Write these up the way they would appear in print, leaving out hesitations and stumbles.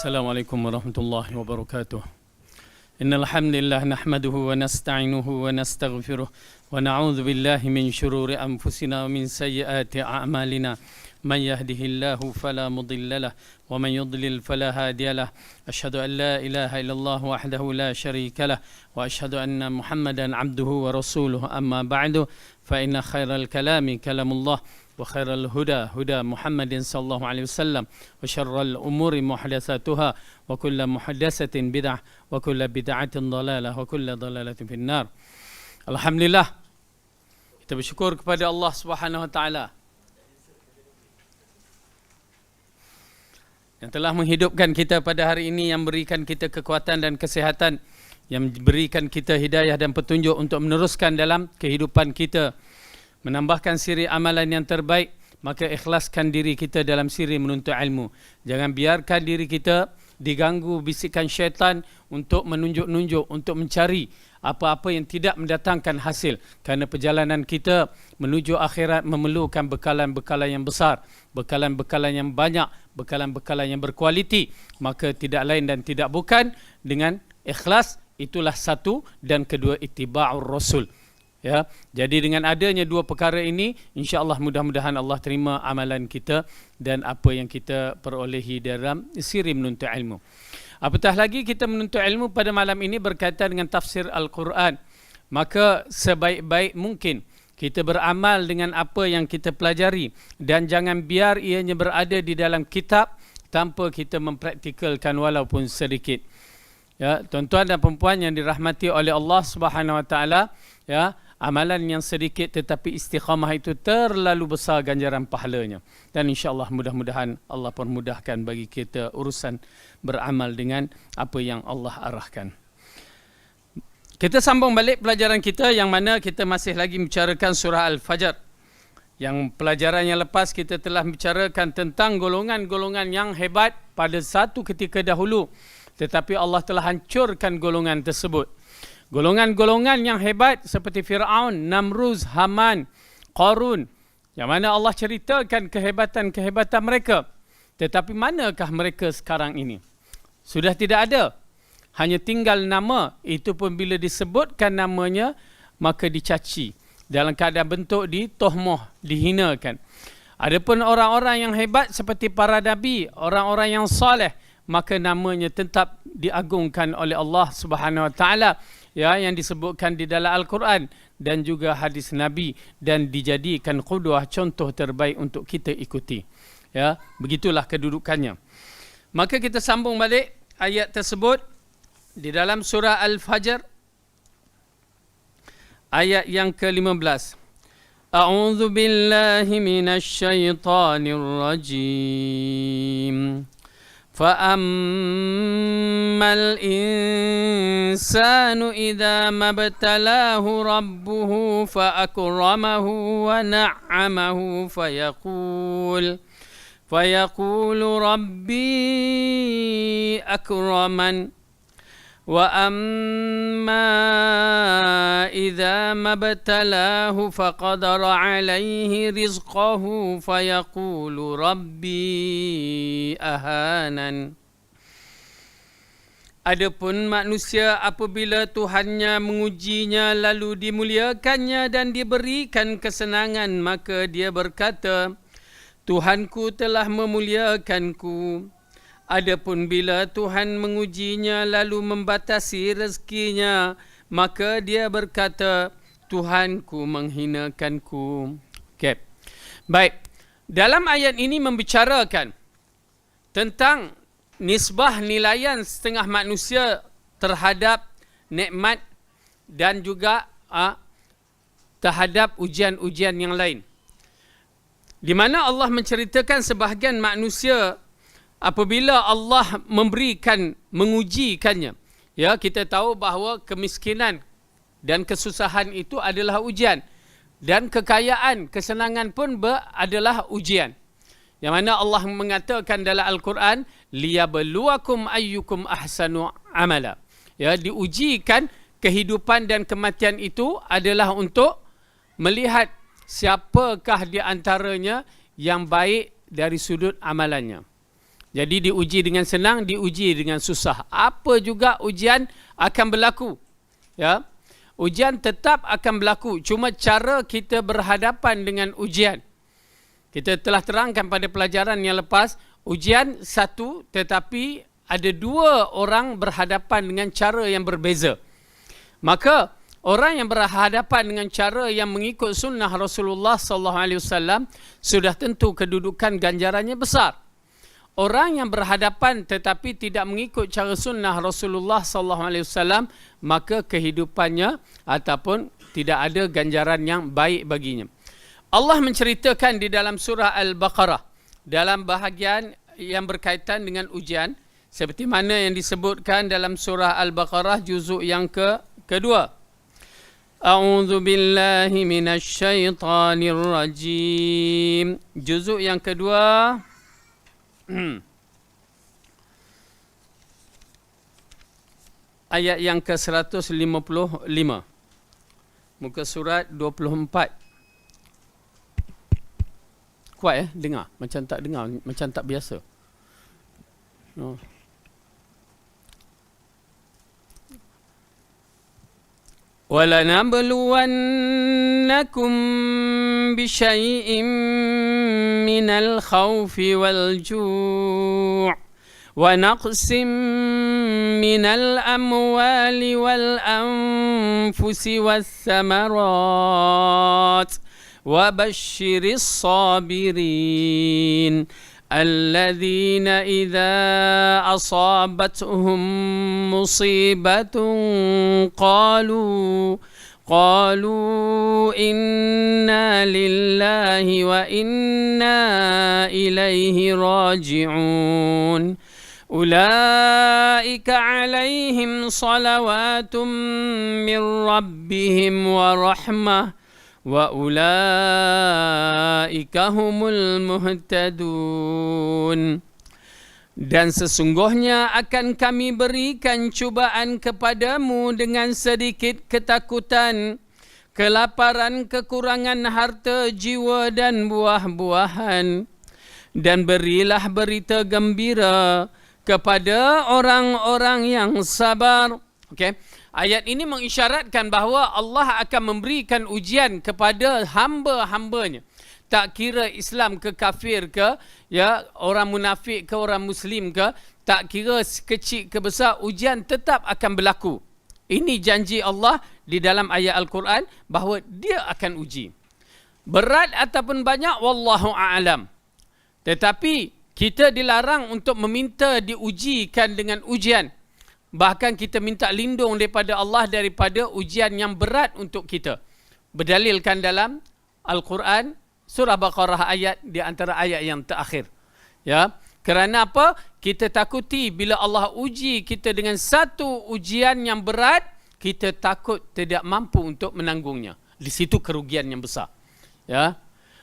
السلام عليكم ورحمة الله وبركاته. إن الحمد لله نحمده ونستعينه ونستغفره ونعوذ بالله من شرور أنفسنا ومن سيئات أعمالنا. من يهده الله فلا مضل له ومن يضلل فلا هادي له. أشهد أن لا إله إلا الله وحده لا شريك له وأشهد أن محمدا عبده ورسوله. أما بعد فإن خير الكلام كلام الله وخير الهدى هدى محمد صلى الله عليه وسلم وشر الأمور محدثاتها وكل محدثة بدعة وكل بدعة ضلالة وكل ضلالة في النار. Alhamdulillah, kita bersyukur kepada Allah Subhanahu Wa Taala yang telah menghidupkan kita pada hari ini, yang berikan kita kekuatan dan kesehatan, yang berikan kita hidayah dan petunjuk untuk meneruskan dalam kehidupan kita, menambahkan siri amalan yang terbaik. Maka ikhlaskan diri kita dalam siri menuntut ilmu. Jangan biarkan diri kita diganggu bisikan syaitan untuk menunjuk-nunjuk, untuk mencari apa-apa yang tidak mendatangkan hasil. Kerana perjalanan kita menuju akhirat memerlukan bekalan-bekalan yang besar, bekalan-bekalan yang banyak, bekalan-bekalan yang berkualiti. Maka tidak lain dan tidak bukan dengan ikhlas. Itulah satu, dan kedua ittiba'ur rasul. Ya, jadi dengan adanya dua perkara ini, insya-Allah mudah-mudahan Allah terima amalan kita dan apa yang kita perolehi dalam siri menuntut ilmu. Apatah lagi kita menuntut ilmu pada malam ini berkaitan dengan tafsir Al-Quran. Maka sebaik-baik mungkin kita beramal dengan apa yang kita pelajari dan jangan biar ianya berada di dalam kitab tanpa kita mempraktikalkan walaupun sedikit. Ya, tuan-tuan dan puan yang dirahmati oleh Allah Subhanahu Wa Taala, ya, amalan yang sedikit tetapi istiqamah itu terlalu besar ganjaran pahalanya. Dan insya-Allah mudah-mudahan Allah permudahkan bagi kita urusan beramal dengan apa yang Allah arahkan. Kita sambung balik pelajaran kita yang mana kita masih lagi membicarakan surah Al-Fajr. Yang pelajaran yang lepas kita telah membicarakan tentang golongan-golongan yang hebat pada satu ketika dahulu, tetapi Allah telah hancurkan golongan tersebut. Golongan-golongan yang hebat seperti Fir'aun, Namruz, Haman, Qarun, yang mana Allah ceritakan kehebatan-kehebatan mereka. Tetapi manakah mereka sekarang ini? Sudah tidak ada. Hanya tinggal nama. Itu pun bila disebutkan namanya, maka dicaci. Dalam keadaan bentuk ditohmoh, dihinakan. Adapun orang-orang yang hebat seperti para nabi, orang-orang yang saleh, maka namanya tetap diagungkan oleh Allah Subhanahu Wa Taala, ya, yang disebutkan di dalam Al-Quran dan juga hadis Nabi, dan dijadikan qudwah, contoh terbaik untuk kita ikuti. Ya, begitulah kedudukannya. Maka kita sambung balik ayat tersebut di dalam surah Al-Fajr ayat yang ke-15. A'udzu billahi minasy syaithanir rajim. فأما الإنسان إذا ما ابتلاه ربه فأكرمه ونعمه فيقول ربي أكرمن وأما إذا ما ابتلاه فقدر عليه رزقه فيقول ربي أهانن. Adapun manusia apabila Tuhannya mengujinya lalu dimuliakannya dan diberikan kesenangan, maka dia berkata, Tuhanku telah memuliakanku. Adapun bila Tuhan mengujinya lalu membatasi rezekinya, maka dia berkata, Tuhanku menghinakanku. Okay. Baik. Dalam ayat ini membicarakan tentang nisbah nilaian setengah manusia terhadap nikmat dan juga terhadap ujian-ujian yang lain. Di mana Allah menceritakan sebahagian manusia apabila Allah mengujikannya. Ya, kita tahu bahawa kemiskinan dan kesusahan itu adalah ujian. Dan kekayaan, kesenangan pun adalah ujian. Yang mana Allah mengatakan dalam Al-Quran, liyabluwakum ayyukum ahsanu amala. Ya, diujikan kehidupan dan kematian itu adalah untuk melihat siapakah di antaranya yang baik dari sudut amalannya. Jadi diuji dengan senang, diuji dengan susah. Apa juga ujian akan berlaku. Ya. Ujian tetap akan berlaku. Cuma cara kita berhadapan dengan ujian. Kita telah terangkan pada pelajaran yang lepas, ujian satu tetapi ada dua orang berhadapan dengan cara yang berbeza. Maka orang yang berhadapan dengan cara yang mengikut sunnah Rasulullah SAW sudah tentu kedudukan ganjarannya besar. Orang yang berhadapan tetapi tidak mengikut cara sunnah Rasulullah SAW, maka kehidupannya ataupun tidak ada ganjaran yang baik baginya. Allah menceritakan di dalam surah Al-Baqarah dalam bahagian yang berkaitan dengan ujian seperti mana yang disebutkan dalam surah Al-Baqarah juzuk yang kedua. A'udzu billahi minasy syaithanir rajim. Juzuk yang kedua. Ayat yang ke-155. Muka surat 24. Kuat dengar, macam tak dengar, macam tak biasa. No. وَلَنَبْلُوَنَّكُمْ بِشَيْءٍ مِّنَ الْخَوْفِ وَالْجُوعِ وَنَقْصٍ مِّنَ الْأَمْوَالِ وَالْأَنفُسِ وَالثَّمَرَاتِ وَبَشِّرِ الصَّابِرِينَ الذين إذا أصابتهم مصيبة قالوا إنا لله وإنا إليه راجعون أولئك عليهم صلوات من ربهم ورحمة وَأُولَٰئِكَ هُمُ الْمُهْتَدُونَ. Dan sesungguhnya akan kami berikan cubaan kepadamu dengan sedikit ketakutan, kelaparan, kekurangan harta, jiwa dan buah-buahan. Dan berilah berita gembira kepada orang-orang yang sabar. Okey. Ayat ini mengisyaratkan bahawa Allah akan memberikan ujian kepada hamba-hambanya. Tak kira Islam ke kafir ke, ya, orang munafik ke orang muslim ke, tak kira kecil ke besar, ujian tetap akan berlaku. Ini janji Allah di dalam ayat Al-Quran bahawa dia akan uji. Berat ataupun banyak, wallahu a'lam. Tetapi kita dilarang untuk meminta diujikan dengan ujian. Bahkan kita minta lindung daripada Allah daripada ujian yang berat untuk kita. Berdalilkan dalam Al-Quran, surah Baqarah ayat di antara ayat yang terakhir. Ya, kerana apa? Kita takuti bila Allah uji kita dengan satu ujian yang berat, kita takut tidak mampu untuk menanggungnya. Di situ kerugian yang besar. Ya.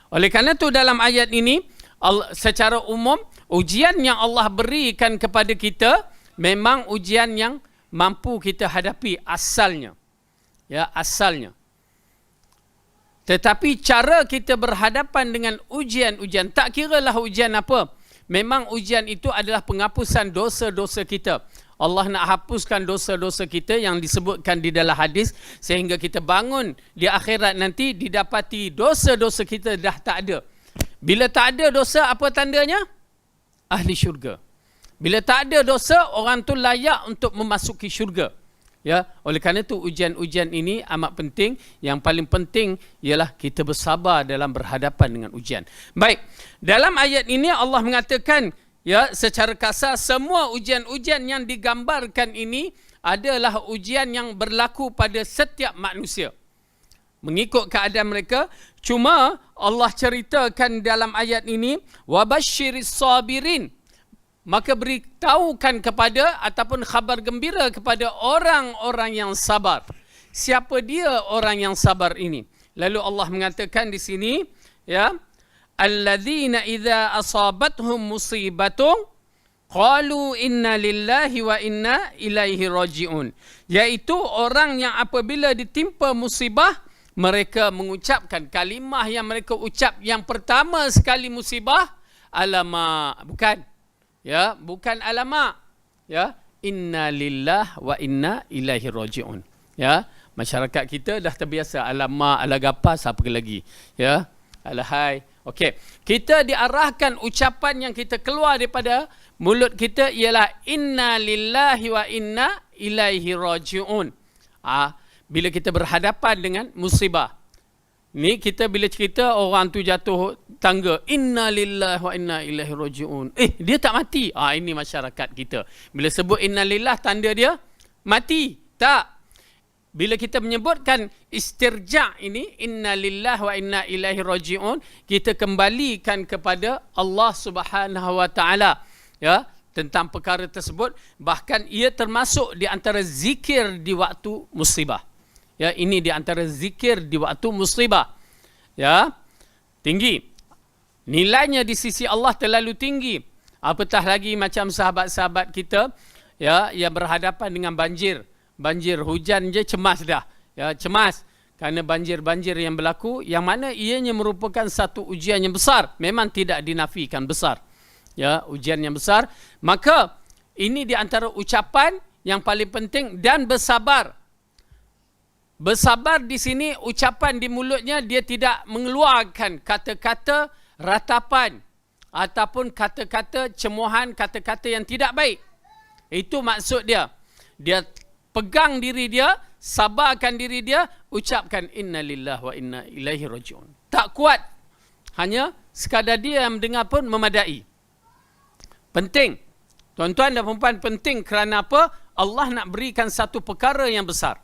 Oleh kerana itu dalam ayat ini, secara umum, ujian yang Allah berikan kepada kita memang ujian yang mampu kita hadapi asalnya. Ya, asalnya. Tetapi cara kita berhadapan dengan ujian-ujian, tak kiralah ujian apa, memang ujian itu adalah penghapusan dosa-dosa kita. Allah nak hapuskan dosa-dosa kita yang disebutkan di dalam hadis, sehingga kita bangun di akhirat nanti didapati dosa-dosa kita dah tak ada. Bila tak ada dosa, apa tandanya? Ahli syurga. Bila tak ada dosa, orang tu layak untuk memasuki syurga. Ya, oleh kerana itu ujian-ujian ini amat penting. Yang paling penting ialah kita bersabar dalam berhadapan dengan ujian. Baik, dalam ayat ini Allah mengatakan, ya, secara kasar semua ujian-ujian yang digambarkan ini adalah ujian yang berlaku pada setiap manusia. Mengikut keadaan mereka, cuma Allah ceritakan dalam ayat ini, wabasyiris sabirin. Maka beritahukan kepada ataupun khabar gembira kepada orang-orang yang sabar. Siapa dia orang yang sabar ini? Lalu Allah mengatakan di sini, ya, alladzina idza asabathum musibatun qalu inna lillahi wa inna ilaihi rajiun. Yaitu orang yang apabila ditimpa musibah, mereka mengucapkan kalimah yang mereka ucap yang pertama sekali musibah, alamak, bukan. Ya, bukan alamak. Ya, inna lillah wa inna ilaihi raji'un. Ya, masyarakat kita dah terbiasa alamak, alagapa, siapa lagi. Ya, alahai. Okey, kita diarahkan ucapan yang kita keluar daripada mulut kita ialah inna lillahi wa inna ilaihi raji'un. Bila kita berhadapan dengan musibah. Ni kita bila cerita orang tu jatuh tangga, inna lillahi wa inna ilaihi raji'un. Dia tak mati. Ini masyarakat kita. Bila sebut inna lillah, tanda dia mati. Tak. Bila kita menyebutkan istirja' ini, inna lillahi wa inna ilaihi raji'un, kita kembalikan kepada Allah Subhanahu wa taala, ya, tentang perkara tersebut. Bahkan ia termasuk di antara zikir di waktu musibah. Ya, ini di antara zikir di waktu musibah. Ya, tinggi. Nilainya di sisi Allah terlalu tinggi. Apatah lagi macam sahabat-sahabat kita, ya, yang berhadapan dengan banjir. Banjir, hujan je cemas dah. Ya, cemas kerana banjir-banjir yang berlaku, yang mana ianya merupakan satu ujian yang besar. Memang tidak dinafikan besar. Ya, ujian yang besar. Maka ini di antara ucapan yang paling penting, dan bersabar. Bersabar di sini, ucapan di mulutnya dia tidak mengeluarkan kata-kata ratapan ataupun kata-kata cemohan, kata-kata yang tidak baik. Itu maksud dia. Dia pegang diri dia, sabarkan diri dia, ucapkan inna lillahi wa inna ilaihi raji'un. Tak kuat. Hanya sekadar dia yang mendengar pun memadai. Penting. Tuan-tuan dan puan-puan, penting kerana apa? Allah nak berikan satu perkara yang besar.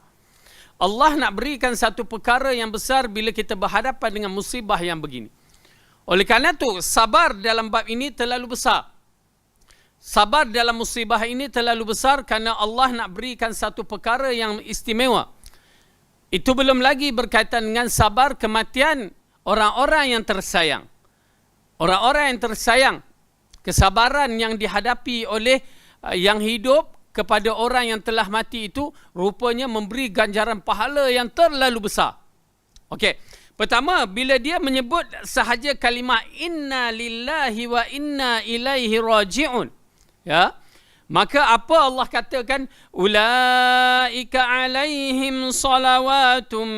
Allah nak berikan satu perkara yang besar bila kita berhadapan dengan musibah yang begini. Oleh kerana itu, sabar dalam bab ini terlalu besar. Sabar dalam musibah ini terlalu besar kerana Allah nak berikan satu perkara yang istimewa. Itu belum lagi berkaitan dengan sabar kematian orang-orang yang tersayang. Orang-orang yang tersayang. Kesabaran yang dihadapi oleh yang hidup kepada orang yang telah mati itu rupanya memberi ganjaran pahala yang terlalu besar. Okey. Pertama, bila dia menyebut sahaja kalimah inna lillahi wa inna ilaihi raji'un. Ya. Maka apa Allah katakan? Ulaika alaihim salawatum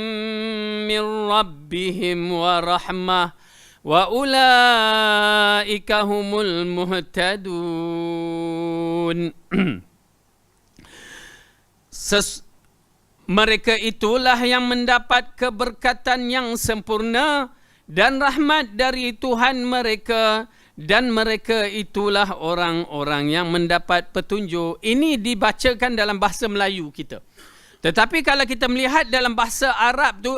min rabbihim wa rahmah wa ulaika humul muhtadun. Mereka itulah yang mendapat keberkatan yang sempurna dan rahmat dari Tuhan mereka, dan mereka itulah orang-orang yang mendapat petunjuk. Ini dibacakan dalam bahasa Melayu kita. Tetapi kalau kita melihat dalam bahasa Arab tu,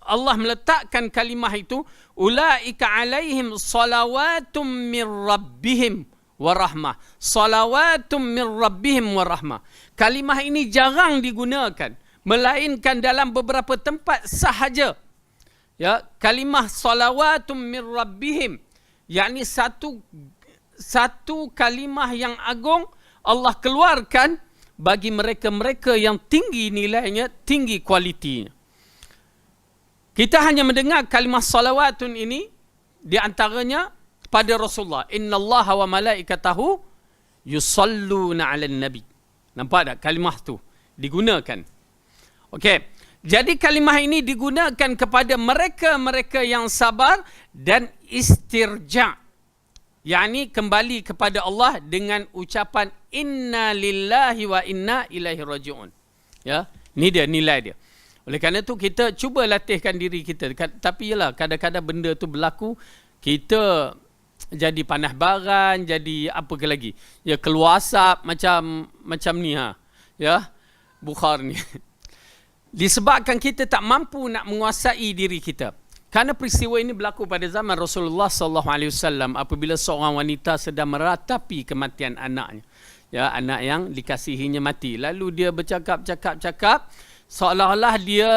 Allah meletakkan kalimah itu, ulaika alaihim salawatum min rabbihim wa rahmah. Salawatum min rabbihim wa rahmah. Kalimah ini jarang digunakan, melainkan dalam beberapa tempat sahaja. Ya, kalimah salawatum min rabbihim, yakni satu kalimah yang agung Allah keluarkan bagi mereka-mereka yang tinggi nilainya, tinggi kualitinya. Kita hanya mendengar kalimah salawatun ini di antaranya pada Rasulullah. Innallaha wa malaikatahu yusalluna 'alan nabi. Nampak tak kalimah tu digunakan? Okey. Jadi kalimah ini digunakan kepada mereka-mereka yang sabar dan istirja'. yakni kembali kepada Allah dengan ucapan inna lillahi wa inna ilaihi raji'un. Ya, ni dia nilai dia. Oleh kerana tu kita cuba latihkan diri kita. Tapi yalah, kadang-kadang benda tu berlaku, kita jadi panas baran, jadi apa ke lagi? Ya, keluar asap macam ni ha. Ya, bukhar ni. Disebabkan kita tak mampu nak menguasai diri kita. Kerana peristiwa ini berlaku pada zaman Rasulullah SAW apabila seorang wanita sedang meratapi kematian anaknya. Ya, anak yang dikasihinya mati. Lalu dia bercakap-cakap seolah-olah dia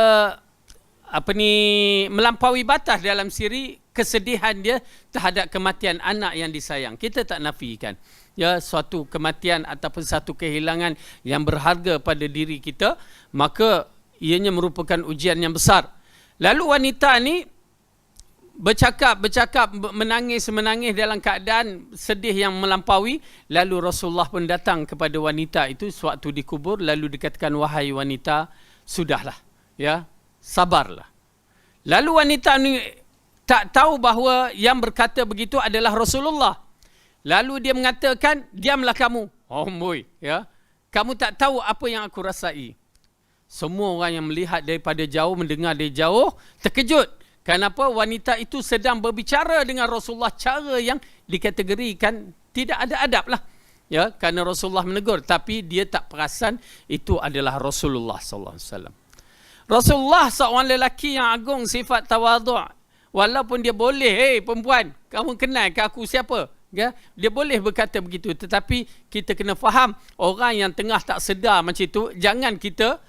melampaui batas dalam siri kesedihan dia terhadap kematian anak yang disayang. Kita tak nafikan ya suatu kematian ataupun satu kehilangan yang berharga pada diri kita, maka ianya merupakan ujian yang besar. Lalu wanita ni bercakap, menangis dalam keadaan sedih yang melampaui. Lalu Rasulullah pun datang kepada wanita itu sewaktu dikubur, lalu dikatakan, wahai wanita, sudahlah, ya, sabarlah. Lalu wanita ni tak tahu bahawa yang berkata begitu adalah Rasulullah. Lalu dia mengatakan, diamlah kamu. Oh boy, ya. Kamu tak tahu apa yang aku rasai. Semua orang yang melihat daripada jauh, mendengar dari jauh, terkejut. Kenapa? Wanita itu sedang berbicara dengan Rasulullah cara yang dikategorikan tidak ada adab lah. Ya, kerana Rasulullah menegur, tapi dia tak perasan itu adalah Rasulullah sallallahu alaihi wasallam. Rasulullah seorang lelaki yang agung sifat tawaduk. Walaupun dia boleh, perempuan, kamu kenal ke aku siapa? Ya, dia boleh berkata begitu, tetapi kita kena faham orang yang tengah tak sedar macam itu, jangan kita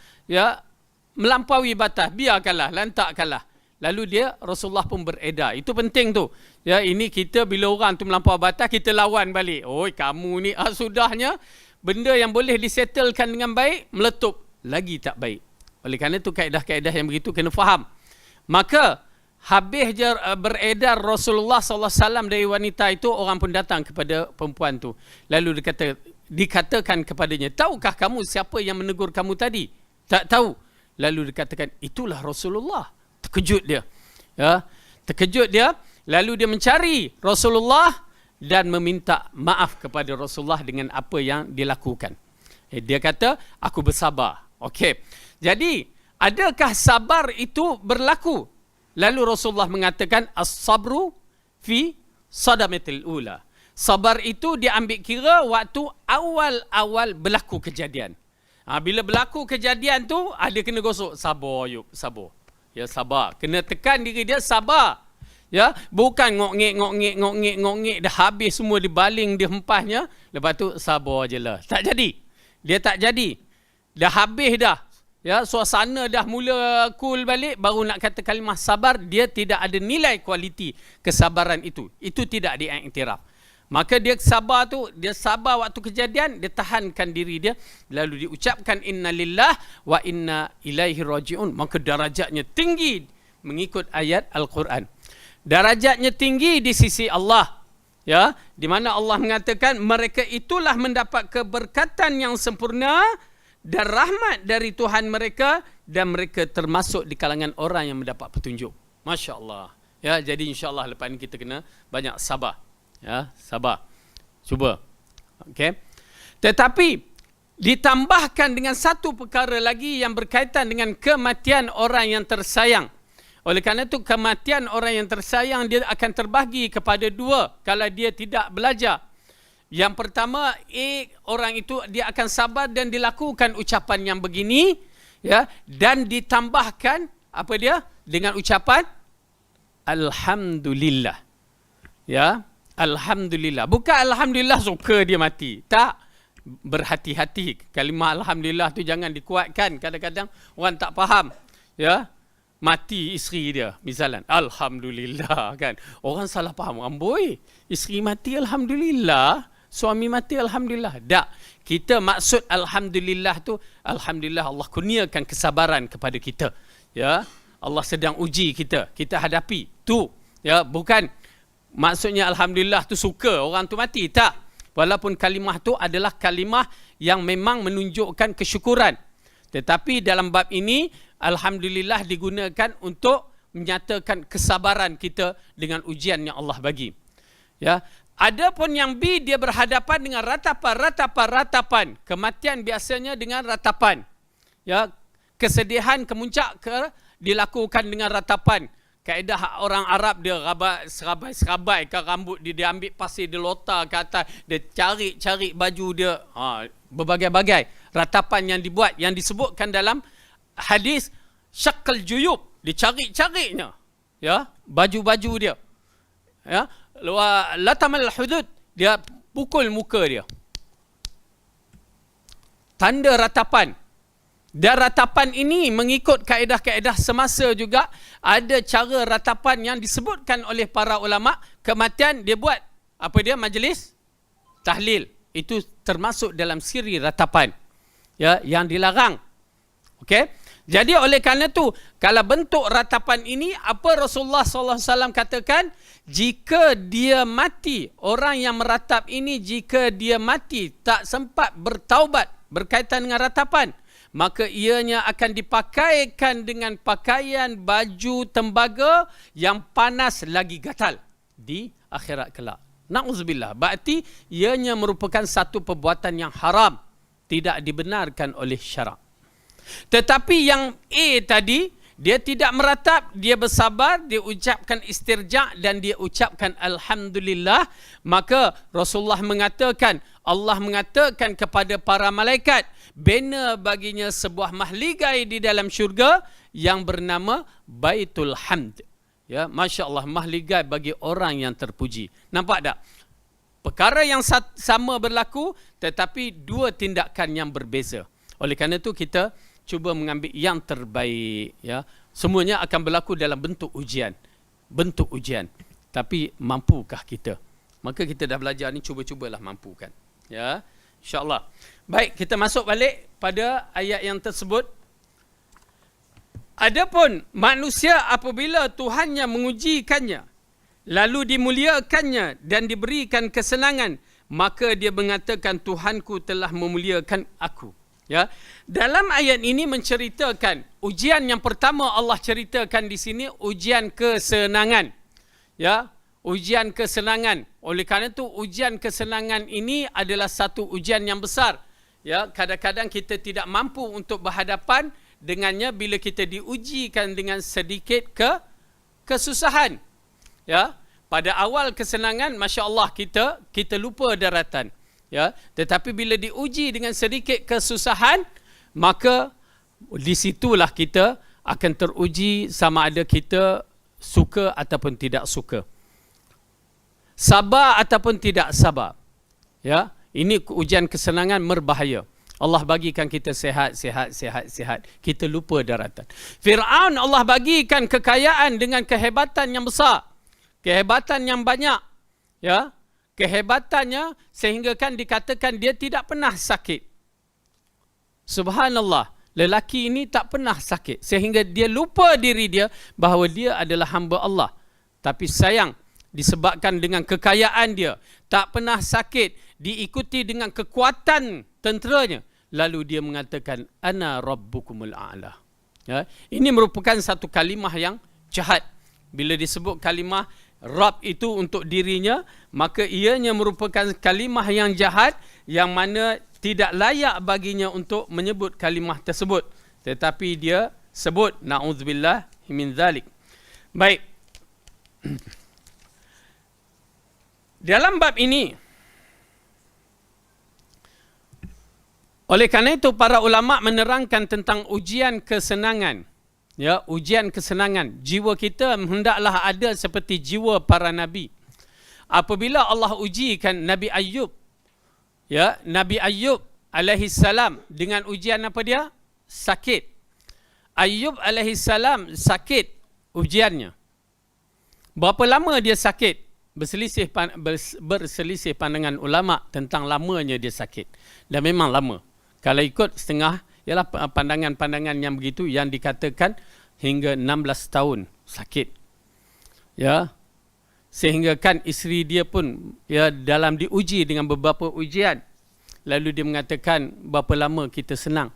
melampaui batas, biarkanlah, lantakkanlah. Lalu Rasulullah pun beredar. Itu penting tu. Ya, ini kita bila orang tu melampaui batas, kita lawan balik. Oi, kamu ni sudahnya benda yang boleh disettlekan dengan baik meletup lagi tak baik. Oleh kerana itu kaedah-kaedah yang begitu kena faham. Maka habis je beredar Rasulullah SAW dari wanita itu, orang pun datang kepada perempuan tu. Lalu dikatakan kepadanya, tahukah kamu siapa yang menegur kamu tadi? Tak tahu. Lalu dikatakan, itulah Rasulullah. Terkejut dia. Ya, terkejut dia. Lalu dia mencari Rasulullah dan meminta maaf kepada Rasulullah dengan apa yang dilakukan. Dia kata, aku bersabar. Okey. Jadi, adakah sabar itu berlaku? Lalu Rasulullah mengatakan, as-sabru fi sadamatil ula. Sabar itu diambil kira waktu awal-awal berlaku kejadian. Bila berlaku kejadian tu, ada kena gosok. Sabar, Ayub, sabar. Ya, sabar. Kena tekan diri dia, sabar. Ya, bukan ngok-ngek, dah habis semua dibaling, dihempasnya. Lepas tu, sabar je lah. Tak jadi. Dia tak jadi. Dah habis dah. Ya, suasana dah mula cool balik, baru nak kata kalimah sabar, dia tidak ada nilai kualiti kesabaran itu. Itu tidak diiktiraf. Maka dia sabar tu, dia sabar waktu kejadian, dia tahankan diri dia, lalu diucapkan inna lillah wa inna ilaihi raji'un. Maka darajatnya tinggi mengikut ayat Al-Quran. Darajatnya tinggi di sisi Allah. Ya, di mana Allah mengatakan mereka itulah mendapat keberkatan yang sempurna dan rahmat dari Tuhan mereka, dan mereka termasuk di kalangan orang yang mendapat petunjuk. Masya Allah. Ya, jadi insya Allah lepas ini kita kena banyak sabar. Ya, sabar. Cuba. Okey. Tetapi ditambahkan dengan satu perkara lagi yang berkaitan dengan kematian orang yang tersayang. Oleh kerana itu kematian orang yang tersayang dia akan terbahagi kepada dua kalau dia tidak belajar. Yang pertama, orang itu dia akan sabar dan dilakukan ucapan yang begini, ya, dan ditambahkan apa dia? Dengan ucapan alhamdulillah. Ya, alhamdulillah. Bukan alhamdulillah suka dia mati. Tak, berhati-hati. Kalimah alhamdulillah tu jangan dikuatkan. Kadang-kadang orang tak faham. Ya, mati isteri dia misalnya, alhamdulillah, kan. Orang salah faham. Amboi, isteri mati alhamdulillah. Suami mati alhamdulillah. Tak. Kita maksud alhamdulillah tu, alhamdulillah Allah kurniakan kesabaran kepada kita. Ya, Allah sedang uji kita. Kita hadapi. Tu. Ya, bukan maksudnya alhamdulillah tu suka orang tu mati. Tak. Walaupun kalimah tu adalah kalimah yang memang menunjukkan kesyukuran. Tetapi dalam bab ini alhamdulillah digunakan untuk menyatakan kesabaran kita dengan ujian yang Allah bagi. Ya. Adapun yang B, dia berhadapan dengan ratapan. Kematian biasanya dengan ratapan. Ya, kesedihan kemuncak dilakukan dengan ratapan. Kaedah orang Arab dia serabai ke rambut dia ambil pasir, dia lotar ke atas, dia cari baju dia, berbagai-bagai ratapan yang dibuat, yang disebutkan dalam hadis syaqqal juyub, dicari-carinya, ya, baju-baju dia. Ya, latamal hudud, dia pukul muka dia. Tanda ratapan. Dan ratapan ini mengikut kaedah-kaedah semasa juga, ada cara ratapan yang disebutkan oleh para ulama. Kematian dia buat apa dia? Majlis tahlil. Itu termasuk dalam siri ratapan. Ya, yang dilarang. Okey. Jadi oleh kerana tu, kalau bentuk ratapan ini, apa Rasulullah SAW katakan? Jika dia mati, orang yang meratap ini jika dia mati tak sempat bertaubat berkaitan dengan ratapan, maka ianya akan dipakaikan dengan pakaian baju tembaga yang panas lagi gatal di akhirat kelak. Na'udzubillah. Berarti ianya merupakan satu perbuatan yang haram, tidak dibenarkan oleh syarak. Tetapi yang A tadi, dia tidak meratap, dia bersabar, dia ucapkan istirja' dan dia ucapkan Alhamdulillah. Maka Rasulullah mengatakan, Allah mengatakan kepada para malaikat, bina baginya sebuah mahligai di dalam syurga yang bernama Baitul Hamd. Ya, Masya Allah, mahligai bagi orang yang terpuji. Nampak tak? Perkara yang sama berlaku, tetapi dua tindakan yang berbeza. Oleh kerana itu kita cuba mengambil yang terbaik. Ya, semuanya akan berlaku dalam bentuk ujian. Bentuk ujian. Tapi mampukah kita? Maka kita dah belajar ni, cuba-cubalah mampukan. Ya, insya-Allah. Baik, kita masuk balik pada ayat yang tersebut. Adapun manusia apabila Tuhannya mengujikannya, lalu dimuliakannya dan diberikan kesenangan, maka dia mengatakan Tuhanku telah memuliakan aku. Ya, dalam ayat ini menceritakan ujian yang pertama Allah ceritakan di sini ujian kesenangan. Ya, ujian kesenangan. Oleh kerana itu ujian kesenangan ini adalah satu ujian yang besar. Ya, kadang-kadang kita tidak mampu untuk berhadapan dengannya bila kita diujikan dengan sedikit kesusahan. Ya, pada awal kesenangan, masya-Allah kita lupa daratan. Ya, tetapi bila diuji dengan sedikit kesusahan, maka di situlah kita akan teruji sama ada kita suka ataupun tidak suka. Sabar ataupun tidak sabar. Ya, ini ujian kesenangan berbahaya. Allah bagikan kita sihat. Kita lupa daratan. Fir'aun Allah bagikan kekayaan dengan kehebatan yang besar. Kehebatan yang banyak. Ya, kehebatannya sehingga kan dikatakan dia tidak pernah sakit. Subhanallah. Lelaki ini tak pernah sakit. Sehingga dia lupa diri dia bahawa dia adalah hamba Allah. Tapi sayang, disebabkan dengan kekayaan dia, tak pernah sakit, diikuti dengan kekuatan tenteranya, lalu dia mengatakan ana rabbukumul a'la. Ya, ini merupakan satu kalimah yang jahat. Bila disebut kalimah Rabb itu untuk dirinya, maka ianya merupakan kalimah yang jahat, yang mana tidak layak baginya untuk menyebut kalimah tersebut. Tetapi dia sebut, na'udzubillah min zalik. Baik. Dalam bab ini, oleh kerana itu para ulama menerangkan tentang ujian kesenangan. Ya, ujian kesenangan. Jiwa kita hendaklah ada seperti jiwa para nabi. Apabila Allah ujikan Nabi Ayub, ya, Nabi Ayub alaihi salam dengan ujian apa dia? Sakit. Ayub alaihi salam sakit ujiannya. Berapa lama dia sakit? Berselisih pandangan ulama tentang lamanya dia sakit. Dan memang lama. Kalau ikut setengah, ialah pandangan-pandangan yang begitu yang dikatakan hingga 16 tahun sakit. Ya. Sehingga kan isteri dia pun ya dalam diuji dengan beberapa ujian. Lalu dia mengatakan, berapa lama kita senang?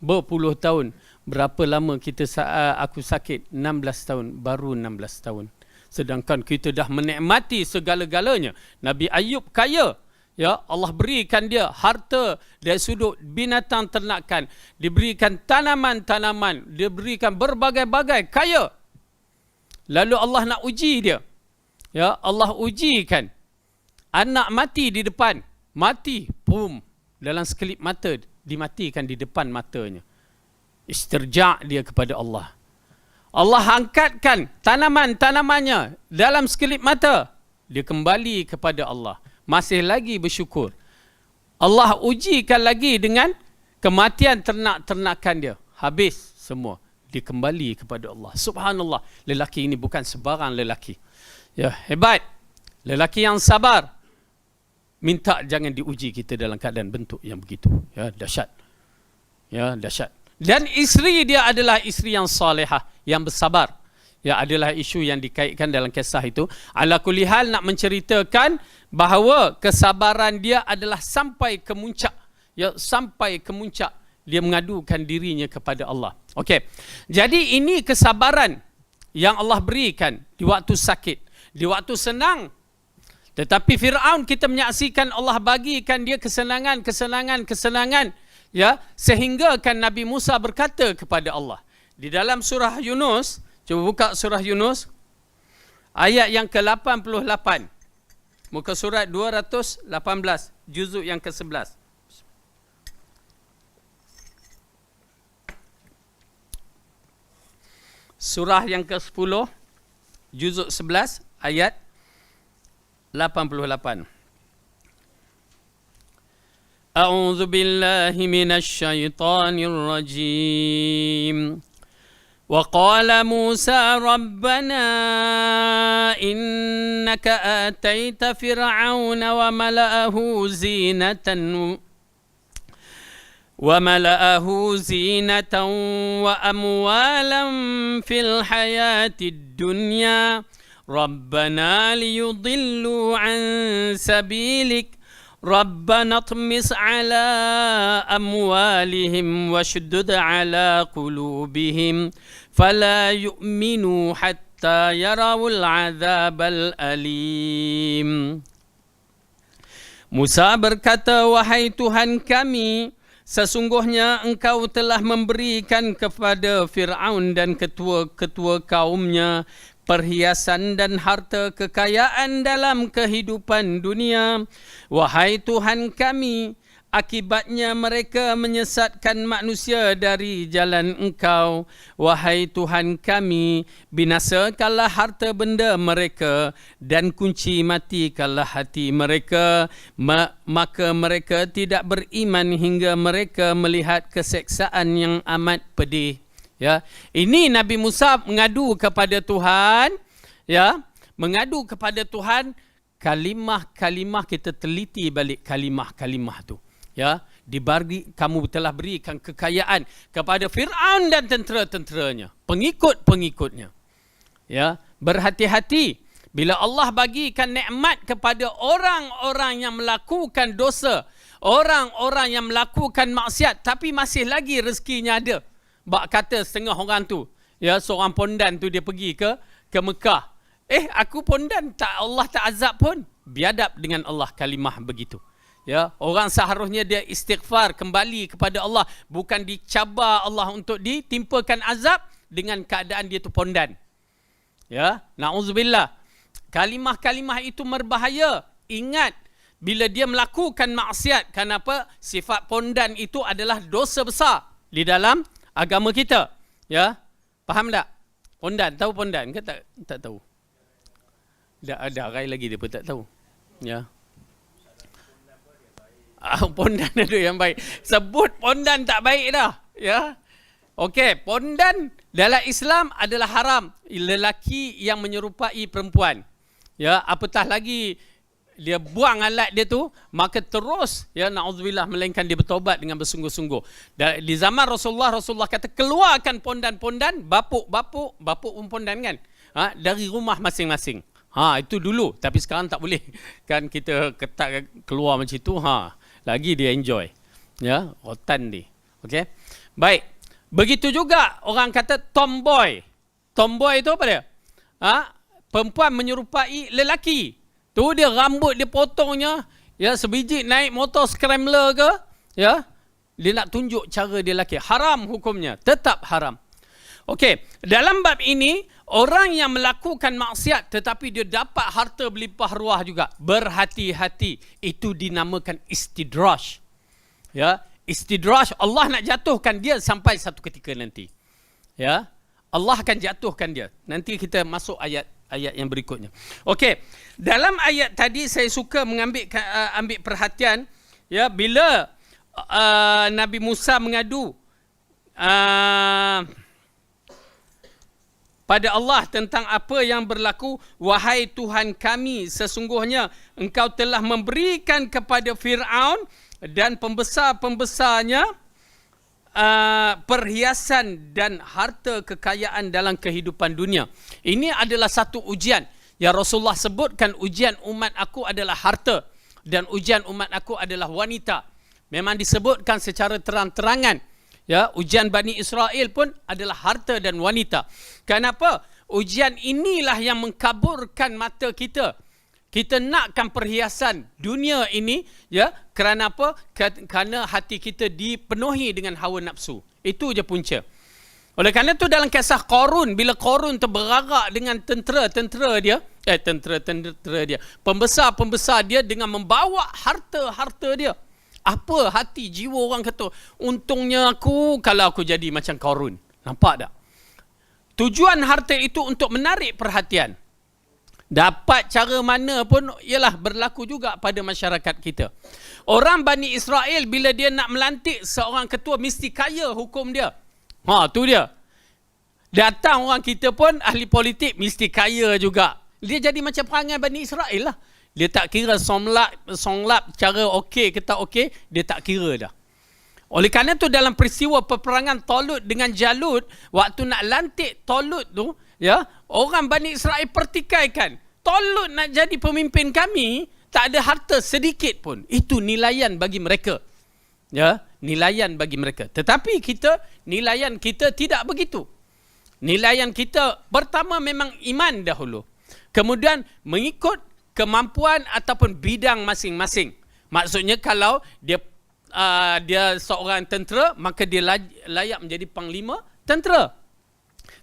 Berpuluh tahun. Berapa lama aku sakit? 16 tahun. Baru 16 tahun. Sedangkan kita dah menikmati segala-galanya. Nabi Ayub kaya. Ya, Allah berikan dia harta dari sudut binatang ternakan, diberikan tanaman-tanaman, diberikan berbagai-bagai kaya. Lalu Allah nak uji dia. Ya, Allah ujikan. Anak mati di depan, mati, boom, dalam sekelip mata dimatikan di depan matanya. Istirja' dia kepada Allah. Allah angkatkan tanaman-tanamannya dalam sekelip mata, dia kembali kepada Allah. Masih lagi bersyukur. Allah ujikan lagi dengan kematian ternak-ternakan dia. Habis semua. Dia kembali kepada Allah. Subhanallah. Lelaki ini bukan sebarang lelaki. Ya, hebat. Lelaki yang sabar. Minta jangan diuji kita dalam keadaan bentuk yang begitu. Ya, dahsyat. Ya, dahsyat. Dan isteri dia adalah isteri yang salihah, yang bersabar. Ya, adalah isu yang dikaitkan dalam kisah itu. Ala kulli hal, nak menceritakan bahawa kesabaran dia adalah sampai ke muncak. Ya, sampai ke muncak dia mengadukan dirinya kepada Allah. Okey. Jadi ini kesabaran yang Allah berikan di waktu sakit, di waktu senang. Tetapi Fir'aun, kita menyaksikan Allah bagikan dia kesenangan, ya, sehingga kan Nabi Musa berkata kepada Allah di dalam surah Yunus. Cuba buka surah Yunus ayat yang ke-88. Muka surat 218, juzuk yang ke-11. Surah yang ke-10, juzuk 11, ayat 88. A'udzu billahi minasy syaithanir rajim. وقال موسى ربنا إنك آتيت فرعون وملأه زينة وأموالا في الحياة الدنيا ربنا ليضلوا عن سبيلك ربنا اطمس على أموالهم واشدد على قلوبهم فلا يؤمنوا حتى يروا العذاب الأليم. Musa berkata, wahai Tuhan kami, sesungguhnya engkau telah memberikan kepada Fir'aun dan ketua-ketua kaumnya perhiasan dan harta kekayaan dalam kehidupan dunia. Wahai Tuhan kami, akibatnya mereka menyesatkan manusia dari jalan Engkau. Wahai Tuhan kami, binasakanlah harta benda mereka dan kunci matikanlah hati mereka. Maka mereka tidak beriman hingga mereka melihat keseksaan yang amat pedih. Ya, ini Nabi Musa mengadu kepada Tuhan, ya, mengadu kepada Tuhan. Kalimah-kalimah, kita teliti balik kalimah-kalimah tu. Ya, dibagi, kamu telah berikan kekayaan kepada Fir'aun dan tentera-tenteranya, pengikut-pengikutnya. Ya, berhati-hati bila Allah bagikan nikmat kepada orang-orang yang melakukan dosa, orang-orang yang melakukan maksiat, tapi masih lagi rezekinya ada. Bak kata setengah orang tu, ya, seorang pondan tu dia pergi ke Mekah. Aku pondan, tak, Allah tak azab pun. Biadab dengan Allah kalimah begitu. Ya, orang seharusnya dia istighfar kembali kepada Allah, bukan dicabar Allah untuk ditimpakan azab dengan keadaan dia tu pondan. Ya, na'udzubillah. Kalimah-kalimah itu berbahaya. Ingat, bila dia melakukan maksiat, kenapa? Sifat pondan itu adalah dosa besar di dalam agama kita. Ya, faham tak? Pondan, tahu pondan ke tak tahu? Ada arai lagi dia pun tak tahu. Ya. Pondan ada yang baik. Sebut pondan tak baik dah. Ya. Okey, pondan dalam Islam adalah haram. Lelaki yang menyerupai perempuan. Ya, apatah lagi dia buang alat dia tu, maka terus, ya, na'udzubillah, melainkan dia bertaubat dengan bersungguh-sungguh. Di zaman Rasulullah kata keluarkan pondan-pondan, bapuk pun pondan kan, dari rumah masing-masing. Itu dulu, tapi sekarang tak boleh. Kan kita ketat keluar macam itu, lagi dia enjoy. Ya, rotan dia. Okey. Baik. Begitu juga orang kata tomboy. Tomboy itu apa dia? Perempuan menyerupai lelaki. Tu dia rambut dia potongnya, ya, sebiji naik motor scrambler ke, ya, dia nak tunjuk cara dia lelaki. Haram hukumnya, tetap haram. Okey, dalam bab ini orang yang melakukan maksiat tetapi dia dapat harta berlimpah ruah juga, berhati-hati. Itu dinamakan istidraj. Ya, istidraj, Allah nak jatuhkan dia sampai satu ketika nanti. Ya, Allah akan jatuhkan dia. Nanti kita masuk ayat yang berikutnya. Okey, dalam ayat tadi saya suka ambil perhatian, ya, bila Nabi Musa mengadu pada Allah tentang apa yang berlaku. Wahai Tuhan kami, sesungguhnya Engkau telah memberikan kepada Fir'aun dan pembesar-pembesarnya perhiasan dan harta kekayaan dalam kehidupan dunia. Ini adalah satu ujian yang Rasulullah sebutkan, ujian umat aku adalah harta dan ujian umat aku adalah wanita. Memang disebutkan secara terang-terangan. Ya, ujian Bani Israel pun adalah harta dan wanita. Kenapa? Ujian inilah yang mengkaburkan mata kita. Kita nakkan perhiasan dunia ini, ya, kerana apa? Kerana hati kita dipenuhi dengan hawa nafsu. Itu je punca. Oleh kerana itu dalam kisah Qarun, bila Qarun tu beragak dengan tentera-tentera dia, pembesar-pembesar dia dengan membawa harta-harta dia. Apa hati jiwa orang kata, untungnya aku kalau aku jadi macam Qarun. Nampak tak? Tujuan harta itu untuk menarik perhatian. Dapat cara mana pun ialah berlaku juga pada masyarakat kita. Orang Bani Israel bila dia nak melantik seorang ketua mesti kaya hukum dia. Tu dia. Datang orang kita pun ahli politik mesti kaya juga. Dia jadi macam perangai Bani Israel lah. Dia tak kira songlap cara okey ke tak okey, dia tak kira dah. Oleh kerana tu dalam peristiwa peperangan Talut dengan Jalut, waktu nak lantik Talut tu, ya, orang Bani Israel pertikaikan. Talut nak jadi pemimpin kami, tak ada harta sedikit pun. Itu nilaian bagi mereka. Ya, nilaian bagi mereka. Tetapi nilaian kita tidak begitu. Nilaian kita pertama memang iman dahulu. Kemudian mengikut kemampuan ataupun bidang masing-masing. Maksudnya kalau dia seorang tentera, maka dia layak menjadi panglima tentera.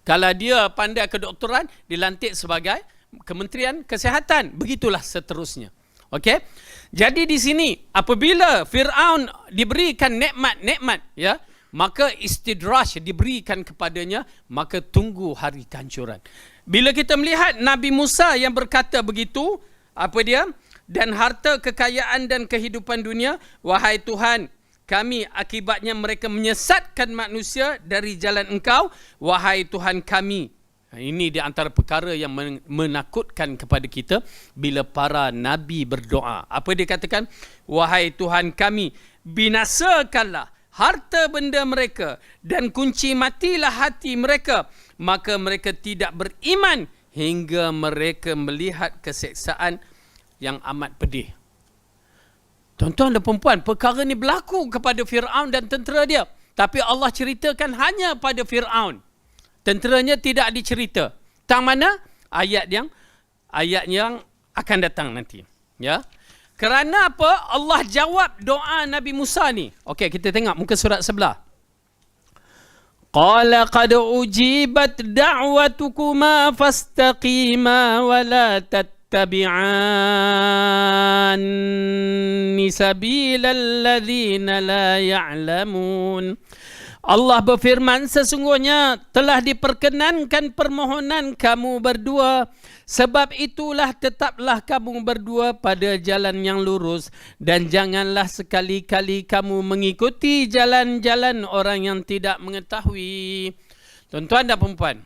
Kalau dia pandai kedoktoran, dilantik sebagai Kementerian Kesihatan. Begitulah seterusnya. Okey? Jadi di sini apabila Firaun diberikan nikmat-nikmat, ya, maka istidraj diberikan kepadanya, maka tunggu hari kehancuran. Bila kita melihat Nabi Musa yang berkata begitu, apa dia? Dan harta kekayaan dan kehidupan dunia, wahai Tuhan, kami akibatnya mereka menyesatkan manusia dari jalan Engkau, wahai Tuhan kami. Ini di antara perkara yang menakutkan kepada kita bila para nabi berdoa. Apa dia katakan? Wahai Tuhan kami, binasakanlah harta benda mereka dan kunci matilah hati mereka, maka mereka tidak beriman hingga mereka melihat keseksaan yang amat pedih. Tuan-tuan dan puan-puan, perkara ni berlaku kepada Firaun dan tentera dia. Tapi Allah ceritakan hanya pada Firaun. Tenteranya tidak dicerita. Tang mana? Ayat yang akan datang nanti. Ya. Kerana apa? Allah jawab doa Nabi Musa ni. Okey, kita tengok muka surat sebelah. Qala qad ujibat da'watukuma fastaqima wa la tabi'anni sabilal ladzina la ya'lamun. Allah berfirman, sesungguhnya telah diperkenankan permohonan kamu berdua, sebab itulah tetaplah kamu berdua pada jalan yang lurus, dan janganlah sekali-kali kamu mengikuti jalan-jalan orang yang tidak mengetahui. Tuan-tuan dan puan-puan,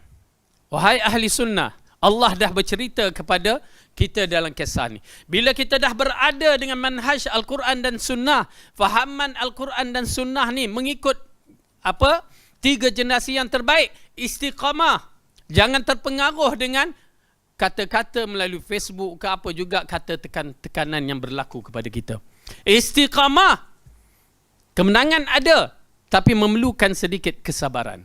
wahai ahli sunnah, Allah dah bercerita kepada kita dalam kisah ni. Bila kita dah berada dengan manhaj Al-Quran dan Sunnah, fahaman Al-Quran dan Sunnah ni mengikut apa? 3 generasi yang terbaik. Istiqamah. Jangan terpengaruh dengan kata-kata melalui Facebook ke apa juga, kata tekanan yang berlaku kepada kita. Istiqamah. Kemenangan ada, tapi memerlukan sedikit kesabaran.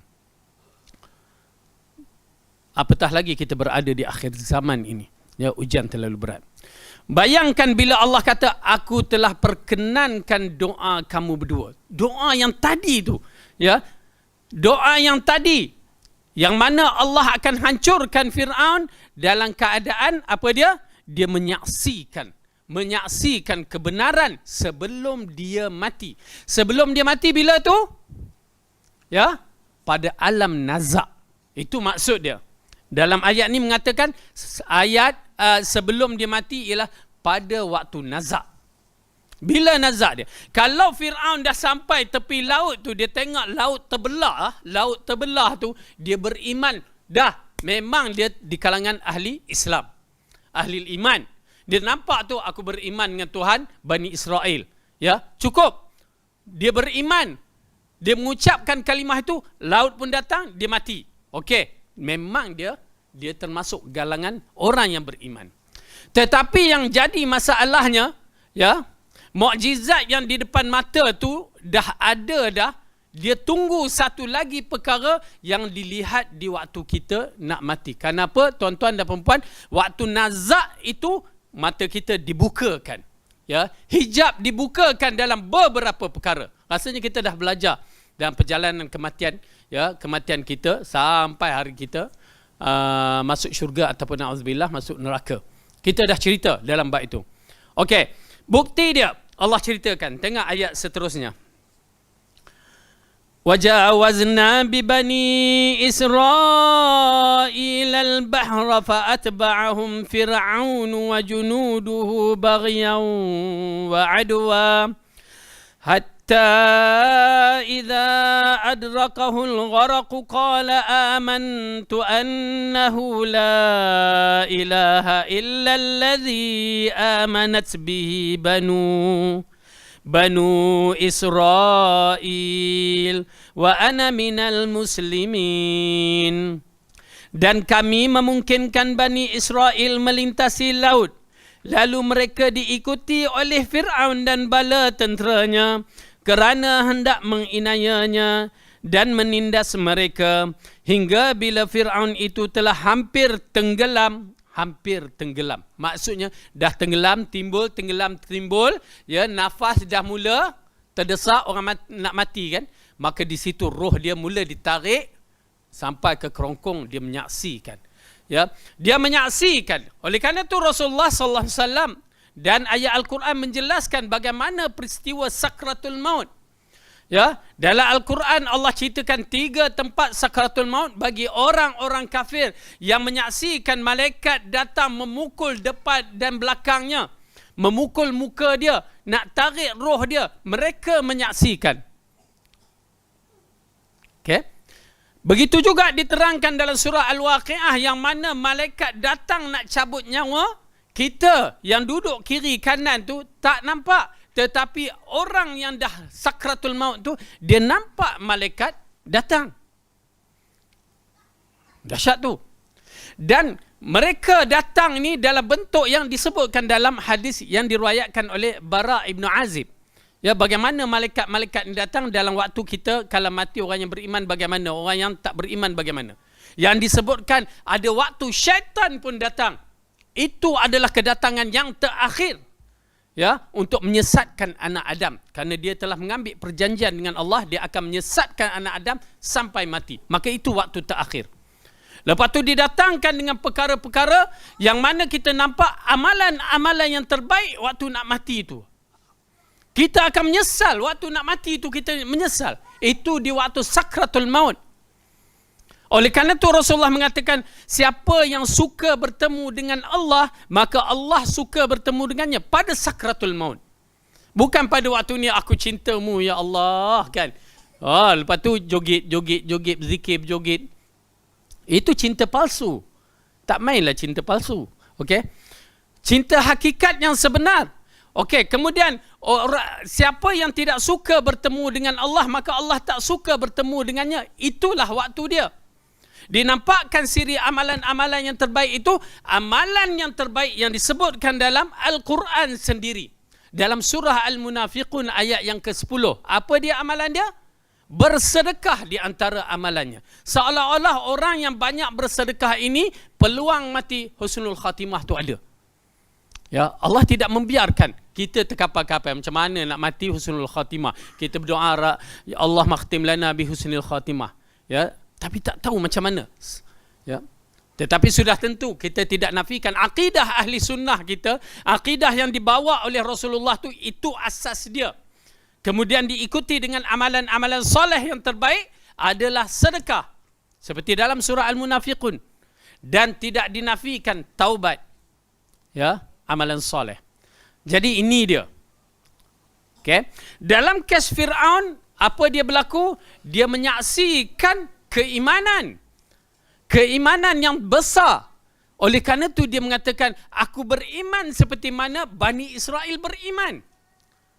Apatah lagi kita berada di akhir zaman ini. Ya, ujian terlalu berat. Bayangkan bila Allah kata, aku telah perkenankan doa kamu berdua. Doa yang tadi tu, ya, doa yang tadi, yang mana Allah akan hancurkan Firaun dalam keadaan apa dia? Dia menyaksikan kebenaran sebelum dia mati. Sebelum dia mati bila tu? Ya, pada alam nazak. Itu maksud dia. Dalam ayat ni mengatakan sebelum dia mati ialah pada waktu nazak. Bila nazak dia? Kalau Firaun dah sampai tepi laut tu, dia tengok laut terbelah tu, dia beriman. Dah, memang dia di kalangan ahli Islam, ahli iman. Dia nampak tu, aku beriman dengan Tuhan Bani Israel. Ya, cukup. Dia beriman. Dia mengucapkan kalimah itu, laut pun datang, dia mati. Okey, memang dia termasuk galangan orang yang beriman. Tetapi yang jadi masalahnya, ya, mukjizat yang di depan mata tu dah ada dah. Dia tunggu satu lagi perkara yang dilihat di waktu kita nak mati. Kenapa, tuan-tuan dan perempuan? Waktu nazak itu mata kita dibukakan. Ya, hijab dibukakan dalam beberapa perkara. Rasanya kita dah belajar dalam perjalanan kematian, ya, kematian kita sampai hari kita masuk syurga ataupun na'udzubillah masuk neraka. Kita dah cerita dalam bab itu. Okey, bukti dia Allah ceritakan. Tengok ayat seterusnya. وَجَاوَزْنَا بِبَنِي إِسْرَائِيلَ الْبَحْرَ فَأَتْبَعَهُمْ فِرْعَوْنُ وَجُنُودُهُ بَغْيًا وَعَدْوًا حَتَّى إِذَا أَدْرَكَهُ الْغَرَقُ قَالَ آمَنْتُ أَنَّهُ لَا إِلَهَ إِلَّا الَّذِي آمَنَتْ بِهِ Banu Israel wa ana minal muslimin. Dan kami memungkinkan Bani Israel melintasi laut, lalu mereka diikuti oleh Fir'aun dan bala tenteranya kerana hendak menginayanya dan menindas mereka hingga bila Fir'aun itu telah hampir tenggelam. Maksudnya dah tenggelam, timbul, ya, nafas dah mula terdesak, orang nak mati kan. Maka di situ roh dia mula ditarik sampai ke kerongkong, dia menyaksikan. Ya, dia menyaksikan. Oleh kerana itu Rasulullah sallallahu alaihi wasallam dan ayat Al-Quran menjelaskan bagaimana peristiwa sakratul maut. Ya, dalam Al-Quran Allah ceritakan 3 tempat sakratul maut bagi orang-orang kafir yang menyaksikan malaikat datang memukul depan dan belakangnya, memukul muka dia, nak tarik roh dia. Mereka menyaksikan. Okey. Begitu juga diterangkan dalam surah Al-Waqi'ah yang mana malaikat datang nak cabut nyawa kita yang duduk kiri kanan tu tak nampak. Tetapi orang yang dah sakratul maut tu, dia nampak malaikat datang. Dahsyat tu. Dan mereka datang ni dalam bentuk yang disebutkan dalam hadis yang diriwayatkan oleh Bara' Ibn Azib. Ya, bagaimana malaikat-malaikat ni datang dalam waktu kita kalau mati orang yang beriman bagaimana, orang yang tak beriman bagaimana. Yang disebutkan ada waktu syaitan pun datang. Itu adalah kedatangan yang terakhir. Ya, untuk menyesatkan anak Adam, kerana dia telah mengambil perjanjian dengan Allah, dia akan menyesatkan anak Adam sampai mati. Maka itu waktu terakhir. Lepas tu didatangkan dengan perkara-perkara yang mana kita nampak amalan-amalan yang terbaik waktu nak mati itu. Kita akan menyesal waktu nak mati itu, kita menyesal. Itu di waktu sakratul maut. Oleh kerana itu Rasulullah mengatakan, siapa yang suka bertemu dengan Allah, maka Allah suka bertemu dengannya pada sakratul maut. Bukan pada waktu ni aku cintamu ya Allah kan. Lepas tu joget, berzikir, berjoget. Itu cinta palsu. Tak mainlah cinta palsu. Okey. Cinta hakikat yang sebenar. Okey, kemudian siapa yang tidak suka bertemu dengan Allah, maka Allah tak suka bertemu dengannya. Itulah waktu dia. Dinampakkan siri amalan-amalan yang terbaik itu, amalan yang terbaik yang disebutkan dalam Al-Quran sendiri. Dalam surah Al-Munafiqun ayat yang ke-10. Apa dia amalan dia? Bersedekah di antara amalannya. Seolah-olah orang yang banyak bersedekah ini, peluang mati husnul khatimah tu ada. Ya, Allah tidak membiarkan kita terkapar-kapar. Macam mana nak mati husnul khatimah? Kita berdoa, ya Allah makhtim lana bi husnul khatimah. Ya, tapi tak tahu macam mana. Ya. Tetapi sudah tentu kita tidak nafikan akidah ahli sunnah kita, akidah yang dibawa oleh Rasulullah tu, itu asas dia. Kemudian diikuti dengan amalan-amalan soleh yang terbaik adalah sedekah. Seperti dalam surah Al-Munafiqun. Dan tidak dinafikan taubat. Ya, amalan soleh. Jadi ini dia. Okay. Dalam kes Fir'aun, apa dia berlaku? Dia menyaksikan keimanan yang besar. Oleh kerana itu dia mengatakan, aku beriman seperti mana Bani Israel beriman.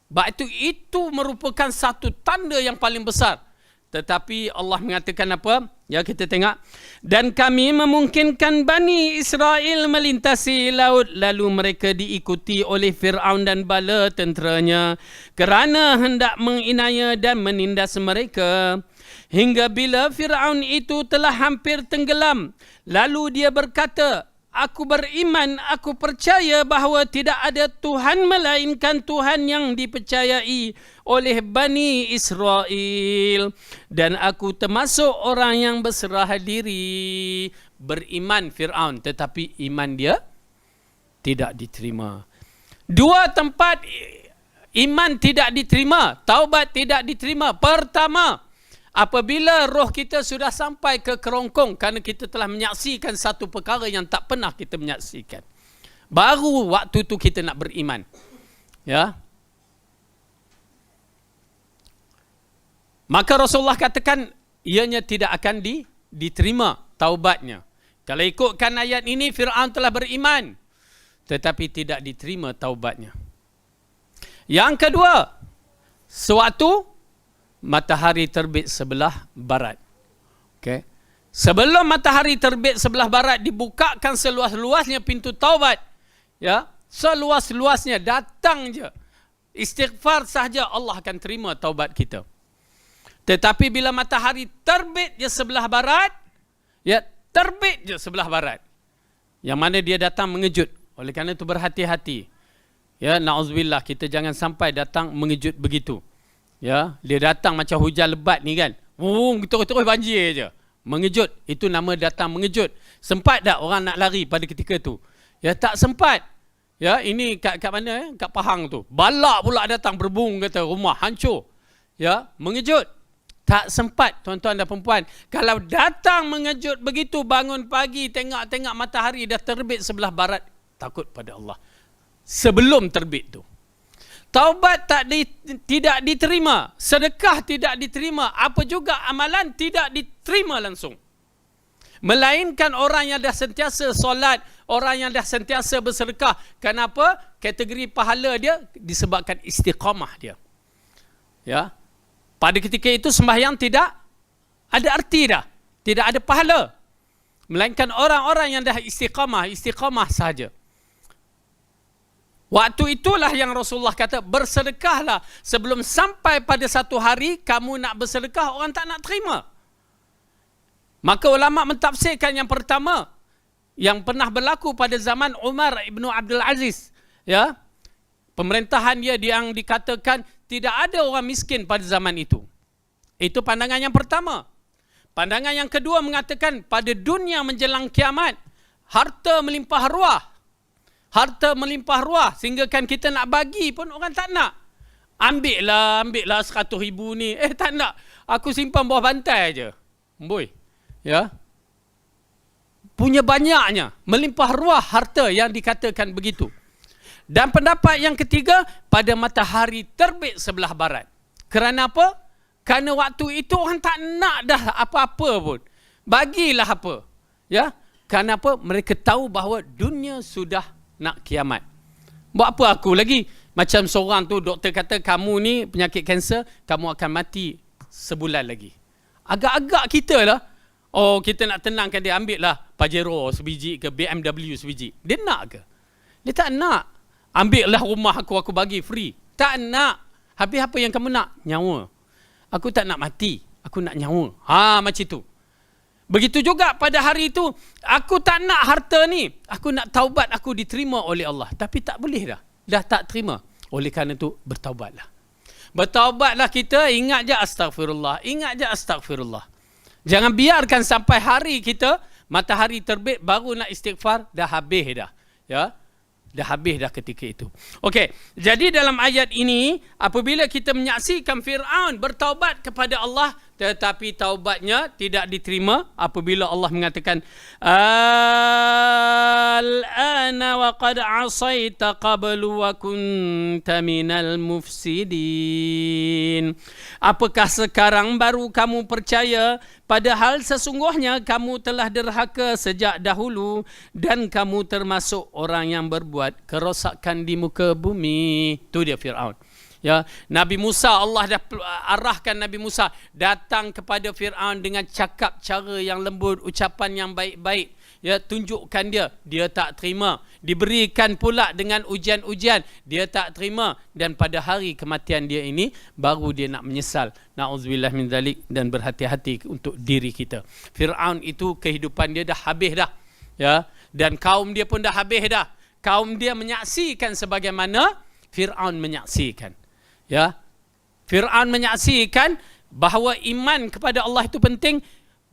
Sebab itu merupakan satu tanda yang paling besar. Tetapi Allah mengatakan apa? Ya, kita tengok. Dan kami memungkinkan Bani Israel melintasi laut, lalu mereka diikuti oleh Fir'aun dan bala tenteranya kerana hendak menginaya dan menindas mereka. Hingga bila Fir'aun itu telah hampir tenggelam, lalu dia berkata, aku beriman, aku percaya bahawa tidak ada Tuhan melainkan Tuhan yang dipercayai oleh Bani Israel. Dan aku termasuk orang yang berserah diri. Beriman Fir'aun, tetapi iman dia tidak diterima. Dua tempat iman tidak diterima, taubat tidak diterima. Pertama, apabila roh kita sudah sampai ke kerongkong kerana kita telah menyaksikan satu perkara yang tak pernah kita menyaksikan, baru waktu tu kita nak beriman. Ya. Maka Rasulullah katakan ianya tidak akan diterima taubatnya. Kalau ikutkan ayat ini, Fir'aun telah beriman tetapi tidak diterima taubatnya. Yang kedua, sewaktu matahari terbit sebelah barat. Okay. Sebelum matahari terbit sebelah barat, dibukakan seluas-luasnya pintu taubat. Ya, seluas-luasnya, datang je. Istighfar sahaja Allah akan terima taubat kita. Tetapi bila matahari terbit je sebelah barat, ya, terbit je sebelah barat, yang mana dia datang mengejut. Oleh kerana itu berhati-hati. Ya, na'udzubillah, kita jangan sampai datang mengejut begitu. Ya, dia datang macam hujan lebat ni kan. Terus banjir je. Mengejut, itu nama datang mengejut. Sempat tak orang nak lari pada ketika tu? Ya, tak sempat. Ya, ini kat mana? Kat Pahang tu. Balak pula datang berbung, kata rumah hancur. Ya, mengejut. Tak sempat, tuan-tuan dan perempuan. Kalau datang mengejut begitu, bangun pagi, tengok-tengok matahari dah terbit sebelah barat, takut pada Allah. Sebelum terbit tu. Taubat tidak diterima, sedekah tidak diterima, apa juga amalan tidak diterima langsung. Melainkan orang yang dah sentiasa solat, orang yang dah sentiasa bersedekah. Kenapa? Kategori pahala dia disebabkan istiqamah dia. Ya. Pada ketika itu sembahyang tidak ada arti dah, tidak ada pahala. Melainkan orang-orang yang dah istiqamah sahaja. Waktu itulah yang Rasulullah kata, bersedekahlah sebelum sampai pada satu hari kamu nak bersedekah, orang tak nak terima. Maka ulama mentafsirkan yang pertama, yang pernah berlaku pada zaman Umar ibn Abdul Aziz. Ya, pemerintahan dia yang dikatakan tidak ada orang miskin pada zaman itu. Itu pandangan yang pertama. Pandangan yang kedua mengatakan pada dunia menjelang kiamat, harta melimpah ruah. Harta melimpah ruah sehingga kan kita nak bagi pun orang tak nak. Ambillah 100,000 ni. Tak nak. Aku simpan bawah bantai je. Boy. Ya. Punya banyaknya. Melimpah ruah harta yang dikatakan begitu. Dan pendapat yang ketiga, pada matahari terbit sebelah barat. Kerana apa? Kerana waktu itu orang tak nak dah apa-apa pun. Bagilah apa. Ya. Kerana apa? Mereka tahu bahawa dunia sudah nak kiamat. Buat apa aku lagi? Macam seorang tu doktor kata kamu ni penyakit kanser, kamu akan mati sebulan lagi. Agak-agak kita lah. Oh, kita nak tenangkan dia, ambil lah Pajero sebiji ke BMW sebiji. Dia nak ke? Dia tak nak. Ambil lah rumah aku bagi free. Tak nak. Habis apa yang kamu nak? Nyawa. Aku tak nak mati. Aku nak nyawa. Macam tu. Begitu juga pada hari itu, aku tak nak harta ni. Aku nak taubat aku diterima oleh Allah. Tapi tak boleh dah. Dah tak terima. Oleh kerana itu, bertaubatlah. Bertaubatlah kita, ingat je astagfirullah. Ingat je astagfirullah. Jangan biarkan sampai hari kita, matahari terbit, baru nak istighfar, dah habis dah. Ya. Dah habis dah ketika itu. Okey, jadi dalam ayat ini, apabila kita menyaksikan Fir'aun bertaubat kepada Allah, tetapi taubatnya tidak diterima, apabila Allah mengatakan, Al-ana wa qad asaita qablu wa kunta minal mufsidin. Apakah sekarang baru kamu percaya, padahal sesungguhnya kamu telah derhaka sejak dahulu dan kamu termasuk orang yang berbuat kerosakan di muka bumi. Itu dia Fir'aun. Ya, Nabi Musa, Allah dah arahkan Nabi Musa datang kepada Fir'aun dengan cakap cara yang lembut, ucapan yang baik-baik. Ya, tunjukkan dia tak terima. Diberikan pula dengan ujian-ujian, dia tak terima, dan pada hari kematian dia ini baru dia nak menyesal. Na'udzubillah min zalik, dan berhati-hati untuk diri kita. Fir'aun itu kehidupan dia dah habis dah. Ya, dan kaum dia pun dah habis dah. Kaum dia menyaksikan sebagaimana Fir'aun menyaksikan. Ya, Fir'aun menyaksikan bahawa iman kepada Allah itu penting,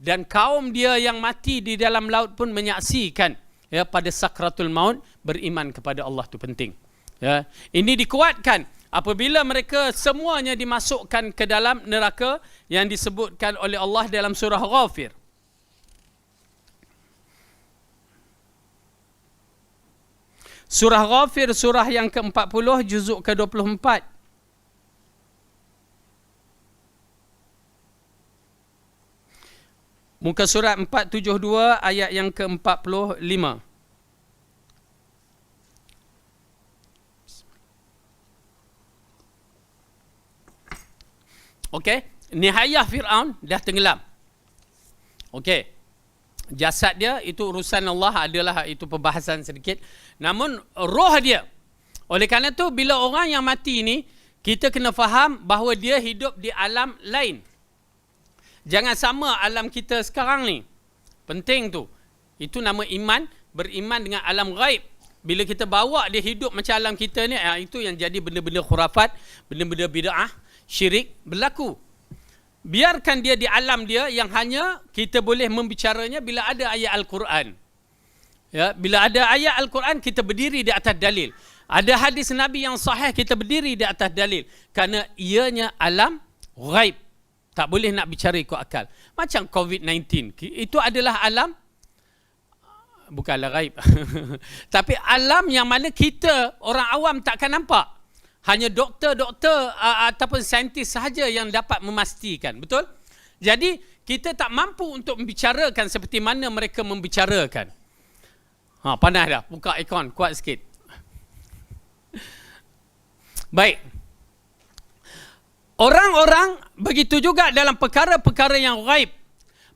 dan kaum dia yang mati di dalam laut pun menyaksikan, ya, pada sakratul maut beriman kepada Allah itu penting. Ya, ini dikuatkan apabila mereka semuanya dimasukkan ke dalam neraka yang disebutkan oleh Allah dalam surah Ghafir. Surah Ghafir, surah yang ke-40, juzuk ke-24. Muka surat 472 ayat yang ke-45. Okey, nihayah Fir'aun dah tenggelam. Okey. Jasad dia itu urusan Allah, adalah itu perbahasan sedikit. Namun roh dia, oleh kerana tu bila orang yang mati ni, kita kena faham bahawa dia hidup di alam lain. Jangan sama alam kita sekarang ni. Penting tu. Itu nama iman, beriman dengan alam ghaib. Bila kita bawa dia hidup macam alam kita ni, itu yang jadi benda-benda khurafat, benda-benda bid'ah, syirik berlaku. Biarkan dia di alam dia yang hanya kita boleh membicaranya bila ada ayat Al-Quran. Ya, bila ada ayat Al-Quran, kita berdiri di atas dalil. Ada hadis Nabi yang sahih, kita berdiri di atas dalil. Kerana ianya alam ghaib. Tak boleh nak bicara ikut akal. Macam COVID-19. Itu adalah alam, bukanlah ghaib. Tapi alam yang mana kita, orang awam takkan nampak. Hanya doktor-doktor ataupun saintis sahaja yang dapat memastikan. Betul? Jadi, kita tak mampu untuk membicarakan seperti mana mereka membicarakan. Panas dah. Buka aircon, kuat sikit. Baik. Orang-orang begitu juga dalam perkara-perkara yang ghaib.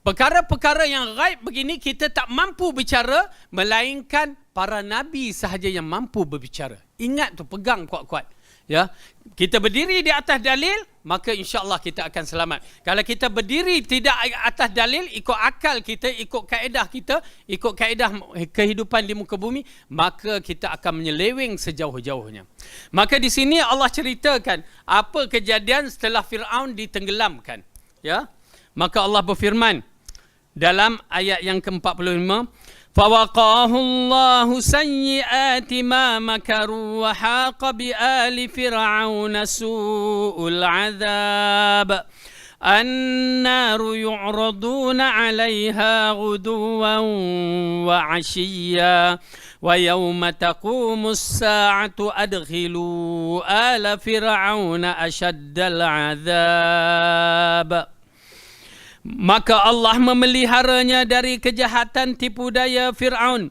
Perkara-perkara yang ghaib begini kita tak mampu bicara, melainkan para nabi sahaja yang mampu berbicara. Ingat tu, pegang kuat-kuat. Ya, kita berdiri di atas dalil, maka insya-Allah kita akan selamat. Kalau kita berdiri tidak atas dalil, ikut akal kita, ikut kaedah kita, ikut kaedah kehidupan di muka bumi, maka kita akan menyeleweng sejauh-jauhnya. Maka di sini Allah ceritakan apa kejadian setelah Fir'aun ditenggelamkan. Ya, maka Allah berfirman dalam ayat yang ke-45, فَوَقَاهُ اللَّهُ سَيِّئَاتِ مَا مَكَرُوا وَحَاقَ بِآلِ فِرْعَوْنَ سُوءُ الْعَذَابِ النَّارُ يُعْرَضُونَ عَلَيْهَا غُدُوًّا وَعَشِيًّا وَيَوْمَ تَقُومُ السَّاعَةُ أَدْخِلُوا آلَ فِرْعَوْنَ أَشَدَّ الْعَذَابِ. Maka Allah memeliharanya dari kejahatan tipu daya Fir'aun.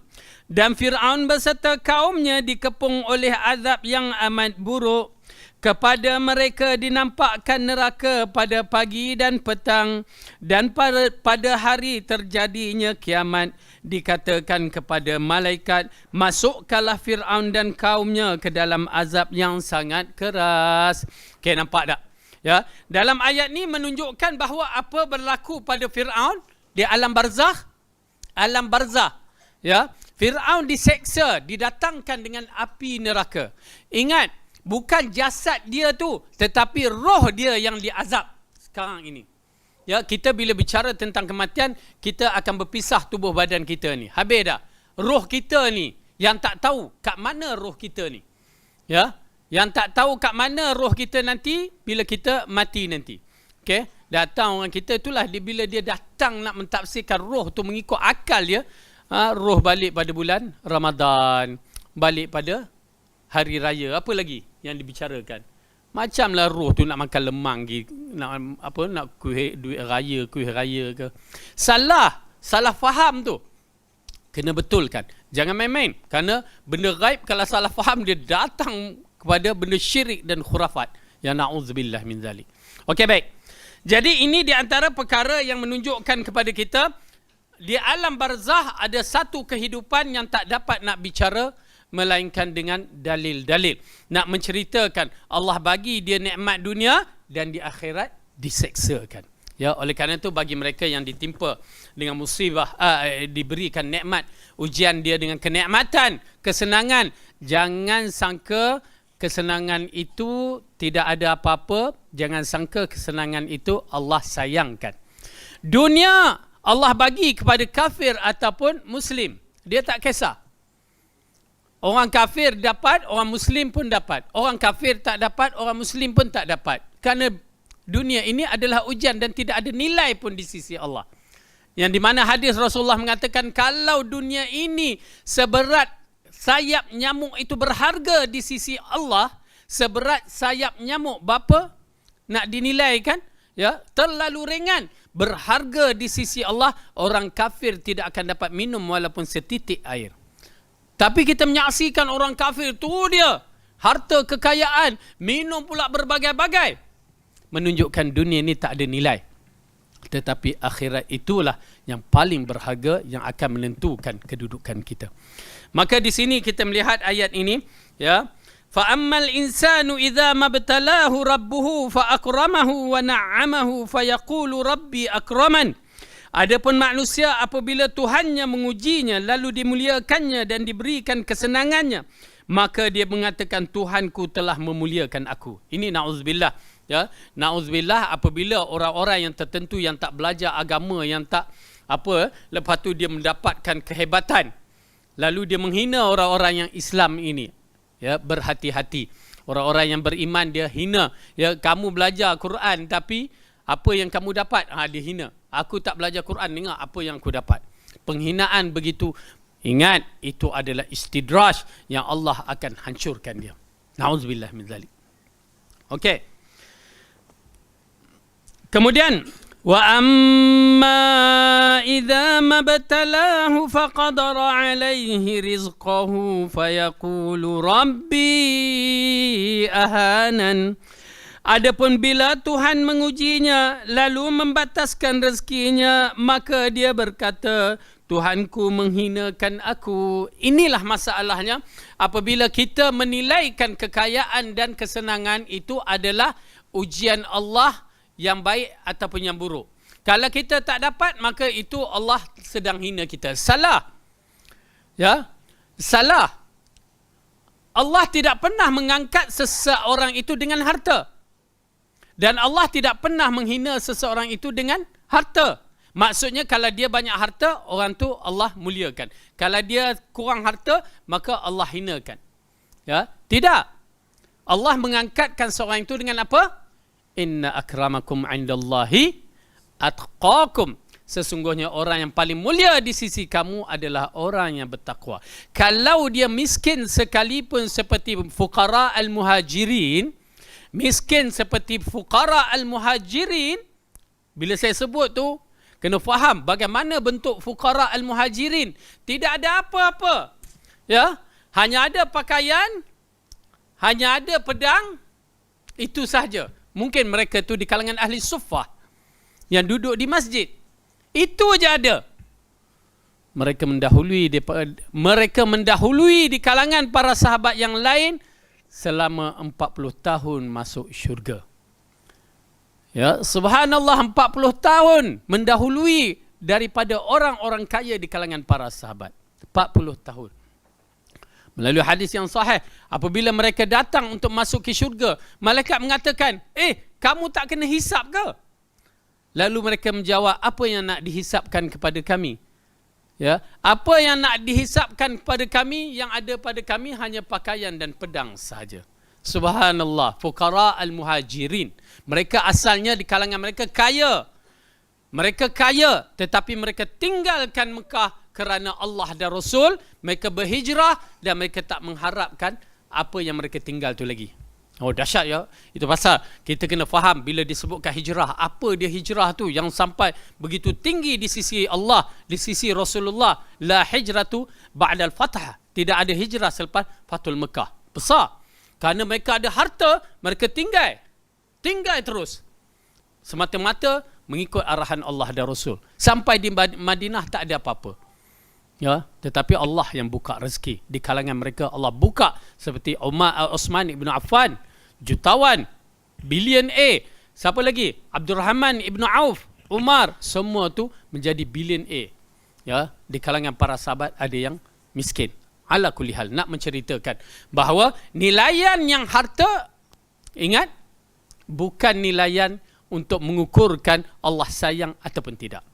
Dan Fir'aun beserta kaumnya dikepung oleh azab yang amat buruk. Kepada mereka dinampakkan neraka pada pagi dan petang. Dan pada hari terjadinya kiamat, dikatakan kepada malaikat, masukkanlah Fir'aun dan kaumnya ke dalam azab yang sangat keras. Okay, nampak tak? Ya, dalam ayat ni menunjukkan bahawa apa berlaku pada Fir'aun di alam barzakh, alam barzakh. Ya, Fir'aun diseksa, didatangkan dengan api neraka. Ingat, bukan jasad dia tu, tetapi roh dia yang diazab sekarang ini. Ya, kita bila bicara tentang kematian, kita akan berpisah tubuh badan kita ni. Habis dah. Roh kita ni yang tak tahu kat mana roh kita ni. Ya, yang tak tahu kat mana roh kita nanti bila kita mati nanti. Okey, datang orang kita itulah bila dia datang nak mentafsirkan roh tu mengikut akal dia, roh balik pada bulan Ramadan, balik pada hari raya, apa lagi yang dibicarakan? Macamlah roh tu nak makan lemang nak kuih duit raya, kuih raya ke. Salah faham tu. Kena betulkan. Jangan main-main, kerana benda gaib kalau salah faham dia datang kepada benda syirik dan khurafat. Ya na'udzubillah min zalik. Okey, baik. Jadi ini di antara perkara yang menunjukkan kepada kita di alam barzah ada satu kehidupan yang tak dapat nak bicara melainkan dengan dalil-dalil. Nak menceritakan Allah bagi dia nikmat dunia dan di akhirat diseksakan. Ya, oleh kerana itu bagi mereka yang ditimpa dengan musibah, diberikan nikmat, ujian dia dengan kenikmatan, kesenangan, jangan sangka kesenangan itu tidak ada apa-apa, jangan sangka kesenangan itu Allah sayangkan. Dunia Allah bagi kepada kafir ataupun muslim, dia tak kisah. Orang kafir dapat, orang muslim pun dapat. Orang kafir tak dapat, orang muslim pun tak dapat. Kerana dunia ini adalah ujian dan tidak ada nilai pun di sisi Allah. Yang di mana hadis Rasulullah mengatakan kalau dunia ini seberat sayap nyamuk itu berharga di sisi Allah, seberat sayap nyamuk berapa nak dinilai kan? Ya, terlalu ringan. Berharga di sisi Allah, orang kafir tidak akan dapat minum walaupun setitik air. Tapi kita menyaksikan orang kafir tu dia harta kekayaan, minum pula berbagai-bagai. Menunjukkan dunia ini tak ada nilai. Tetapi akhirat itulah yang paling berharga yang akan menentukan kedudukan kita. Maka di sini kita melihat ayat ini, ya. Fa ammal insanu idza mabtalahu rabbuhu fa akramahu wa na'amahu fa yaqulu rabbi akraman. Adapun manusia apabila Tuhannya mengujinya lalu dimuliakannya dan diberikan kesenangannya, maka dia mengatakan Tuhanku telah memuliakan aku. Ini na'udzubillah, ya. Na'udzubillah apabila orang-orang yang tertentu yang tak belajar agama, yang tak lepas tu dia mendapatkan kehebatan, lalu dia menghina orang-orang yang Islam ini. Ya, berhati-hati. Orang-orang yang beriman dia hina. Ya, kamu belajar Quran tapi apa yang kamu dapat? Dia hina. Aku tak belajar Quran, dengar apa yang aku dapat. Penghinaan begitu. Ingat, itu adalah istidraj yang Allah akan hancurkan dia. Na'udzubillah min zalik. Okey. Kemudian wa amma idza mabtalahu faqadara alaihi rizqahu fayaqulu rabbi ahanan. Adapun bila Tuhan mengujinya lalu membataskan rezekinya, maka dia berkata Tuhanku menghinakan aku. Inilah masalahnya apabila kita menilaikan kekayaan dan kesenangan itu adalah ujian Allah yang baik ataupun yang buruk. Kalau kita tak dapat, maka itu Allah sedang hina kita. Salah. Ya, salah. Allah tidak pernah mengangkat seseorang itu dengan harta. Dan Allah tidak pernah menghina seseorang itu dengan harta. Maksudnya kalau dia banyak harta, orang tu Allah muliakan. Kalau dia kurang harta, maka Allah hinakan. Ya, tidak. Allah mengangkatkan seorang itu dengan apa? Inna akramakum indallahi atqakum. Sesungguhnya orang yang paling mulia di sisi kamu adalah orang yang bertakwa. Kalau dia miskin sekalipun seperti fuqara al-muhajirin, miskin seperti fuqara al-muhajirin, bila saya sebut tu, kena faham bagaimana bentuk fuqara al-muhajirin. Tidak ada apa-apa. Ya, hanya ada pakaian, hanya ada pedang, itu sahaja. Mungkin mereka tu di kalangan ahli suffah yang duduk di masjid. Itu aja ada. Mereka mendahului di kalangan para sahabat yang lain selama 40 tahun masuk syurga. Ya, subhanallah, 40 tahun mendahului daripada orang-orang kaya di kalangan para sahabat. 40 tahun. Melalui hadis yang sahih, apabila mereka datang untuk masuk ke syurga, malaikat mengatakan, kamu tak kena hisap ke? Lalu mereka menjawab, apa yang nak dihisapkan kepada kami? Ya, apa yang nak dihisapkan kepada kami? Yang ada pada kami hanya pakaian dan pedang sahaja. Subhanallah, fuqara al-muhajirin. Mereka asalnya di kalangan mereka kaya. Mereka kaya, tetapi mereka tinggalkan Mekah kerana Allah dan Rasul. Mereka berhijrah dan mereka tak mengharapkan apa yang mereka tinggal tu lagi. Oh, dahsyat ya. Itu pasal kita kena faham bila disebutkan hijrah, apa dia hijrah tu yang sampai begitu tinggi di sisi Allah, di sisi Rasulullah. La hijratu ba'dal fathah. Tidak ada hijrah selepas Fathul Mekah. Besar. Kerana mereka ada harta, mereka tinggal. tinggal terus. Semata-mata mengikut arahan Allah dan Rasul. Sampai di Madinah tak ada apa-apa. Ya, tetapi Allah yang buka rezeki di kalangan mereka. Allah buka seperti Uthman ibn Affan, jutawan, bilion A. Siapa lagi? Abdul Rahman ibn Auf, Umar, semua tu menjadi bilion A. Ya, di kalangan para sahabat ada yang miskin. Ala kulli hal, nak menceritakan bahawa nilaian yang harta, ingat, bukan nilaian untuk mengukurkan Allah sayang ataupun tidak.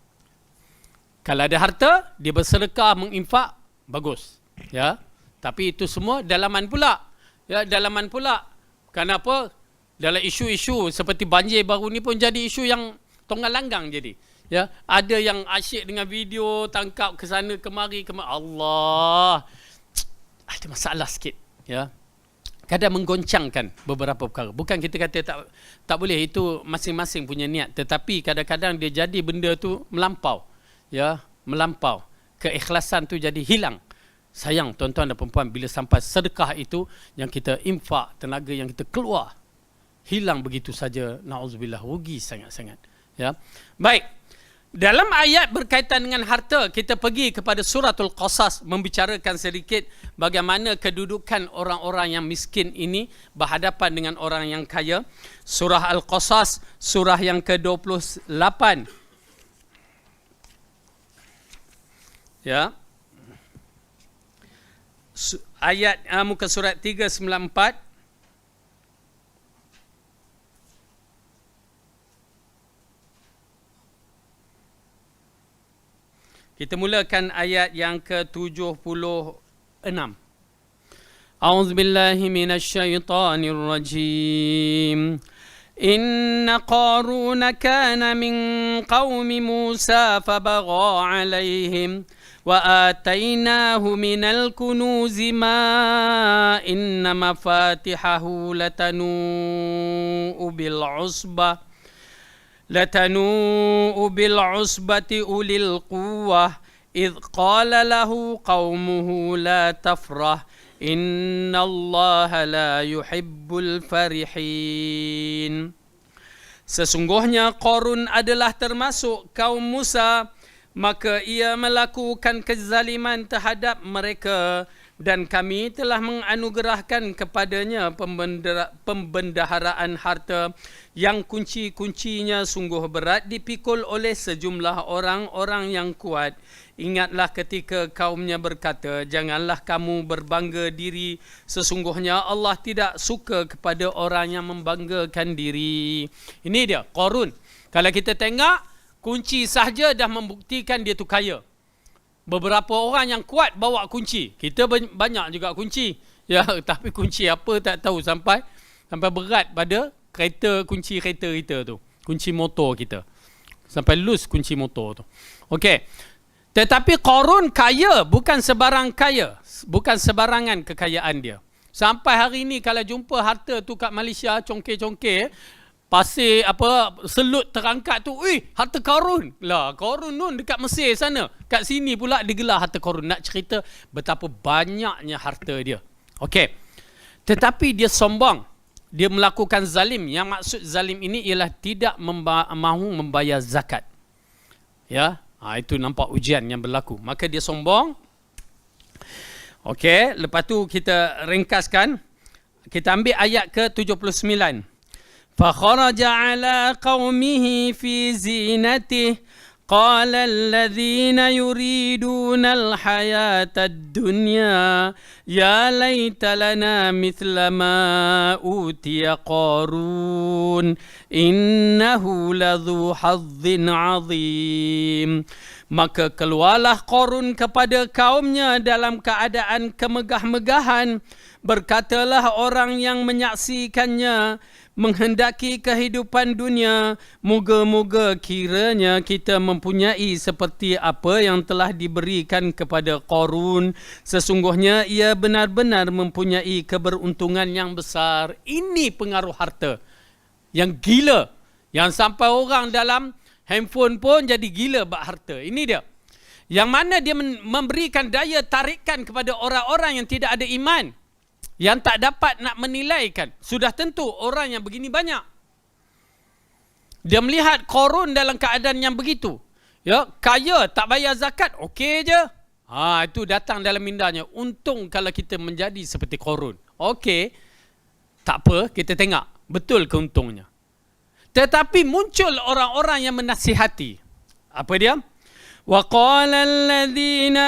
Kalau ada harta, dia bersedekah, menginfak, bagus. Ya, tapi itu semua dalaman pula. Ya, dalaman pula. Kenapa? Dalam isu-isu seperti banjir baru ni pun jadi isu yang tonggang langgang jadi. Ya, ada yang asyik dengan video, tangkap ke sana kemari. Allah, ada masalah sikit. Ya, kadang menggoncangkan beberapa perkara. Bukan kita kata tak boleh, itu masing-masing punya niat. Tetapi kadang-kadang dia jadi benda tu melampau. Ya, melampau. Keikhlasan tu jadi hilang. Sayang tuan-tuan dan perempuan, bila sampai sedekah itu yang kita infak, tenaga yang kita keluar, hilang begitu saja. Na'udzubillah, rugi sangat-sangat. Ya. Baik. Dalam ayat berkaitan dengan harta, kita pergi kepada suratul Qasas, membicarakan sedikit bagaimana kedudukan orang-orang yang miskin ini berhadapan dengan orang yang kaya. Surah Al-Qasas, surah yang ke-28. Ya. Ayat muka surat 394. Kita mulakan ayat yang ke-76. A'udzubillahi minasyaitonir rajim. Inna Qaruna kana min qaumi Musa fabagha 'alaihim وآتيناه من الكنوز ما إن مفاتحه لتنوء بالعصبة أولي القوة إذ قال له قومه لا تفرح إن الله لا يحب الفرحين. Sesungguhnya Qarun adalah termasuk kaum Musa, maka ia melakukan kezaliman terhadap mereka, dan kami telah menganugerahkan kepadanya pembendaharaan harta yang kunci-kuncinya sungguh berat dipikul oleh sejumlah orang-orang yang kuat. Ingatlah ketika kaumnya berkata, janganlah kamu berbangga diri, sesungguhnya Allah tidak suka kepada orang yang membanggakan diri. Ini dia Qarun. Kalau kita tengok, kunci sahaja dah membuktikan dia tu kaya. Beberapa orang yang kuat bawa kunci. Kita banyak juga kunci. Ya, tapi kunci apa tak tahu, sampai berat pada kunci kereta kita tu. Kunci motor kita. Sampai loose kunci motor tu. Okey. Tetapi Qarun kaya, bukan sebarang kaya. Bukan sebarangan kekayaan dia. Sampai hari ni kalau jumpa harta tu kat Malaysia, congkeh-congkeh, pasir selut terangkat tu, harta Qarun lah. Qarun tu dekat Mesir sana, kat sini pula digelar harta Qarun. Nak cerita betapa banyaknya harta dia. Okey. Tetapi dia sombong, dia melakukan zalim. Yang maksud zalim ini ialah tidak mahu membayar zakat. Ya, itu nampak ujian yang berlaku. Maka dia sombong. Okey, lepas tu kita ringkaskan. Kita ambil ayat ke-79. فخرج على قومه في زينته قال الذين يريدون الحياة الدنيا يا ليت لنا مثل ما أوتي قارون إنه لذو حظ عظيم. Maka keluarlah Qarun kepada kaumnya dalam keadaan kemegah-megahan. Berkatalah orang yang menyaksikannya, menghendaki kehidupan dunia, moga-moga kiranya kita mempunyai seperti apa yang telah diberikan kepada Qarun. Sesungguhnya ia benar-benar mempunyai keberuntungan yang besar. Ini pengaruh harta yang gila, yang sampai orang dalam handphone pun jadi gila bak harta. Ini dia. Yang mana dia memberikan daya tarikan kepada orang-orang yang tidak ada iman, yang tak dapat nak menilaikan. Sudah tentu orang yang begini banyak. Dia melihat Qarun dalam keadaan yang begitu. Ya, kaya, tak bayar zakat, okey je. Itu datang dalam mindanya. Untung kalau kita menjadi seperti Qarun. Okey, tak apa, kita tengok. Betul ke untungnya? Tetapi muncul orang-orang yang menasihati. Apa dia? وقال الذين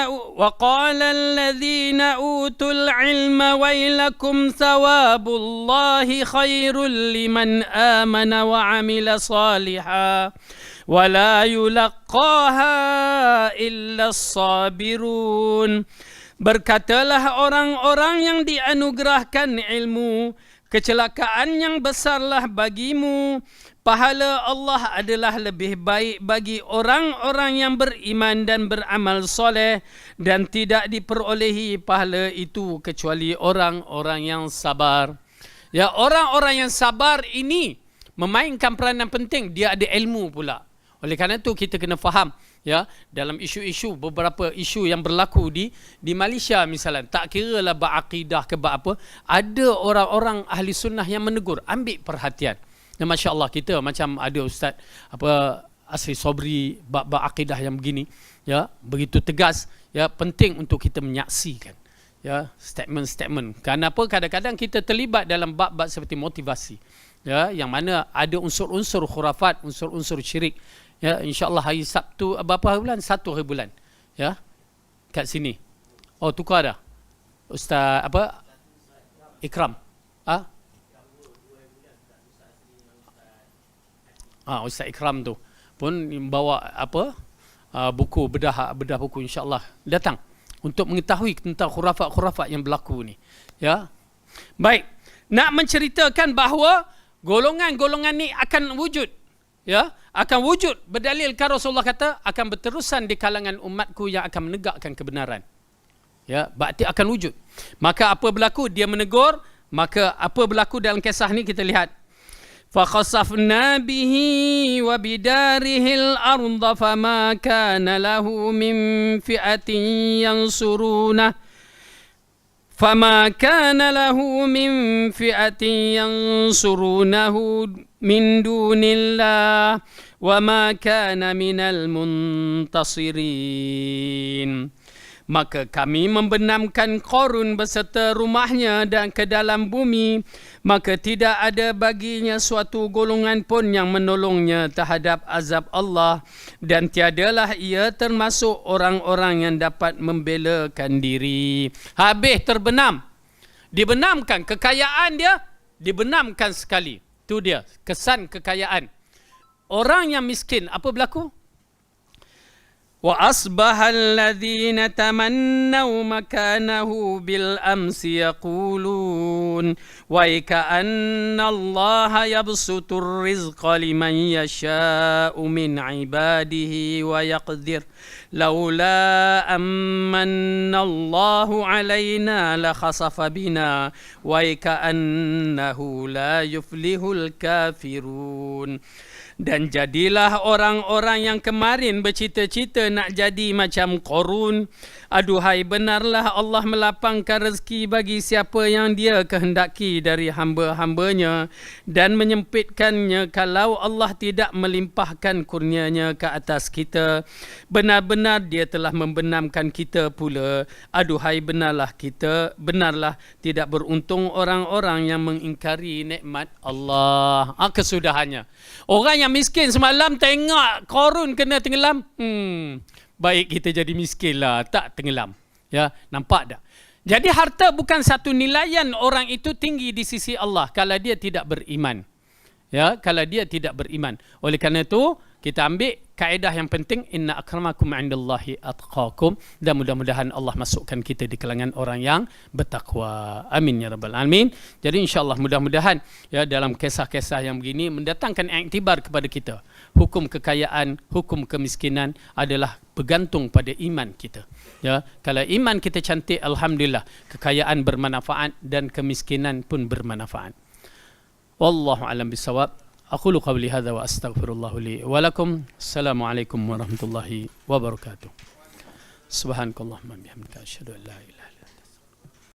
أوتوا العلم ويلكم ثواب الله خير لمن آمن وعمل صالحا ولا يلقاها إلا الصابرون. Berkatalah orang-orang yang dianugerahkan ilmu, kecelakaan yang besarlah bagimu. Pahala Allah adalah lebih baik bagi orang-orang yang beriman dan beramal soleh, dan tidak diperolehi pahala itu kecuali orang-orang yang sabar. Ya, orang-orang yang sabar ini memainkan peranan penting. Dia ada ilmu pula. Oleh kerana itu kita kena faham, ya, dalam isu-isu, beberapa isu yang berlaku di Malaysia misalnya, tak kira lah berakidah ke apa, ada orang-orang ahli sunnah yang menegur, ambil perhatian. Dan Masya Allah, kita macam ada Ustaz Asri Sobri, bab akidah yang begini, ya, begitu tegas, ya, penting untuk kita menyaksikan, ya, statement-statement. Kenapa? Kadang-kadang kita terlibat dalam bab-bab seperti motivasi, ya, yang mana ada unsur-unsur khurafat, unsur-unsur syirik. Ya, insya-Allah hari Sabtu berapa hari bulan? 1 hari bulan. Ya. Kat sini. Oh, tukar dah. Ustaz Ikram. Ustaz Ikram tu pun bawa buku bedah buku, insya-Allah datang untuk mengetahui tentang khurafat-khurafat yang berlaku ni. Ya. Baik. Nak menceritakan bahawa golongan-golongan ni akan wujud. Ya, akan wujud, berdalilkan Rasulullah kata akan berterusan di kalangan umatku yang akan menegakkan kebenaran. Ya, berarti akan wujud. Maka apa berlaku? Dia menegur. Maka apa berlaku dalam kisah ni kita lihat. فَخَسَفْنَا بِهِ وَبِدَارِهِ الْأَرْضَ فَمَا كَانَ لَهُ مِنْ فِئَةٍ يَنْصُرُونَهُ مِنْ دُونِ اللَّهِ وَمَا كَانَ مِنَ الْمُنْتَصِرِينَ. Maka kami membenamkan Qarun beserta rumahnya dan ke dalam bumi, maka tidak ada baginya suatu golongan pun yang menolongnya terhadap azab Allah, dan tiadalah ia termasuk orang-orang yang dapat membelakan diri. Habis terbenam. Dibenamkan kekayaan dia, dibenamkan sekali. Itu dia kesan kekayaan. Orang yang miskin, apa berlaku? وَأَصْبَحَ الَّذِينَ تَمَنَّوْا مَكَانَهُ بِالْأَمْسِ يَقُولُونَ وَيْكَأَنَّ اللَّهَ يَبْسُطُ الرِّزْقَ لِمَنْ يَشَاءُ مِنْ عِبَادِهِ وَيَقْدِرُ لَوْلَا أَمَّنَّ اللَّهُ عَلَيْنَا لَخَسَفَ بِنَا وَيْكَأَنَّهُ لَا يُفْلِحُ الْكَافِرُونَ. Dan jadilah orang-orang yang kemarin bercita-cita nak jadi macam Qarun. Aduhai, benarlah Allah melapangkan rezeki bagi siapa yang dia kehendaki dari hamba-hambanya, dan menyempitkannya kalau Allah tidak melimpahkan kurnianya ke atas kita. Benar-benar dia telah membenamkan kita pula. Aduhai, benarlah tidak beruntung orang-orang yang mengingkari nikmat Allah. Kesudahannya. Orang yang miskin semalam tengok Qarun kena tenggelam. Baik kita jadi miskin lah, tak tenggelam. Ya, nampak tak? Jadi harta bukan satu nilaian orang itu tinggi di sisi Allah kalau dia tidak beriman. Ya, kalau dia tidak beriman. Oleh kerana itu, kita ambil kaedah yang penting, inna akramakum indallahi atqakum, dan mudah-mudahan Allah masukkan kita di kalangan orang yang bertakwa. Amin ya rabbal alamin. Jadi insya-Allah mudah-mudahan ya dalam kisah-kisah yang begini mendatangkan iktibar kepada kita. Hukum kekayaan, hukum kemiskinan adalah bergantung pada iman kita. Ya, kalau iman kita cantik, alhamdulillah, kekayaan bermanfaat dan kemiskinan pun bermanfaat. Wallahu a'lam bissawab. أقول قولي هذا وأستغفر الله لي ولكم. السلام عليكم ورحمة الله وبركاته. سبحانك اللهم وبحمدك أشهد أن لا إله إلا أنت.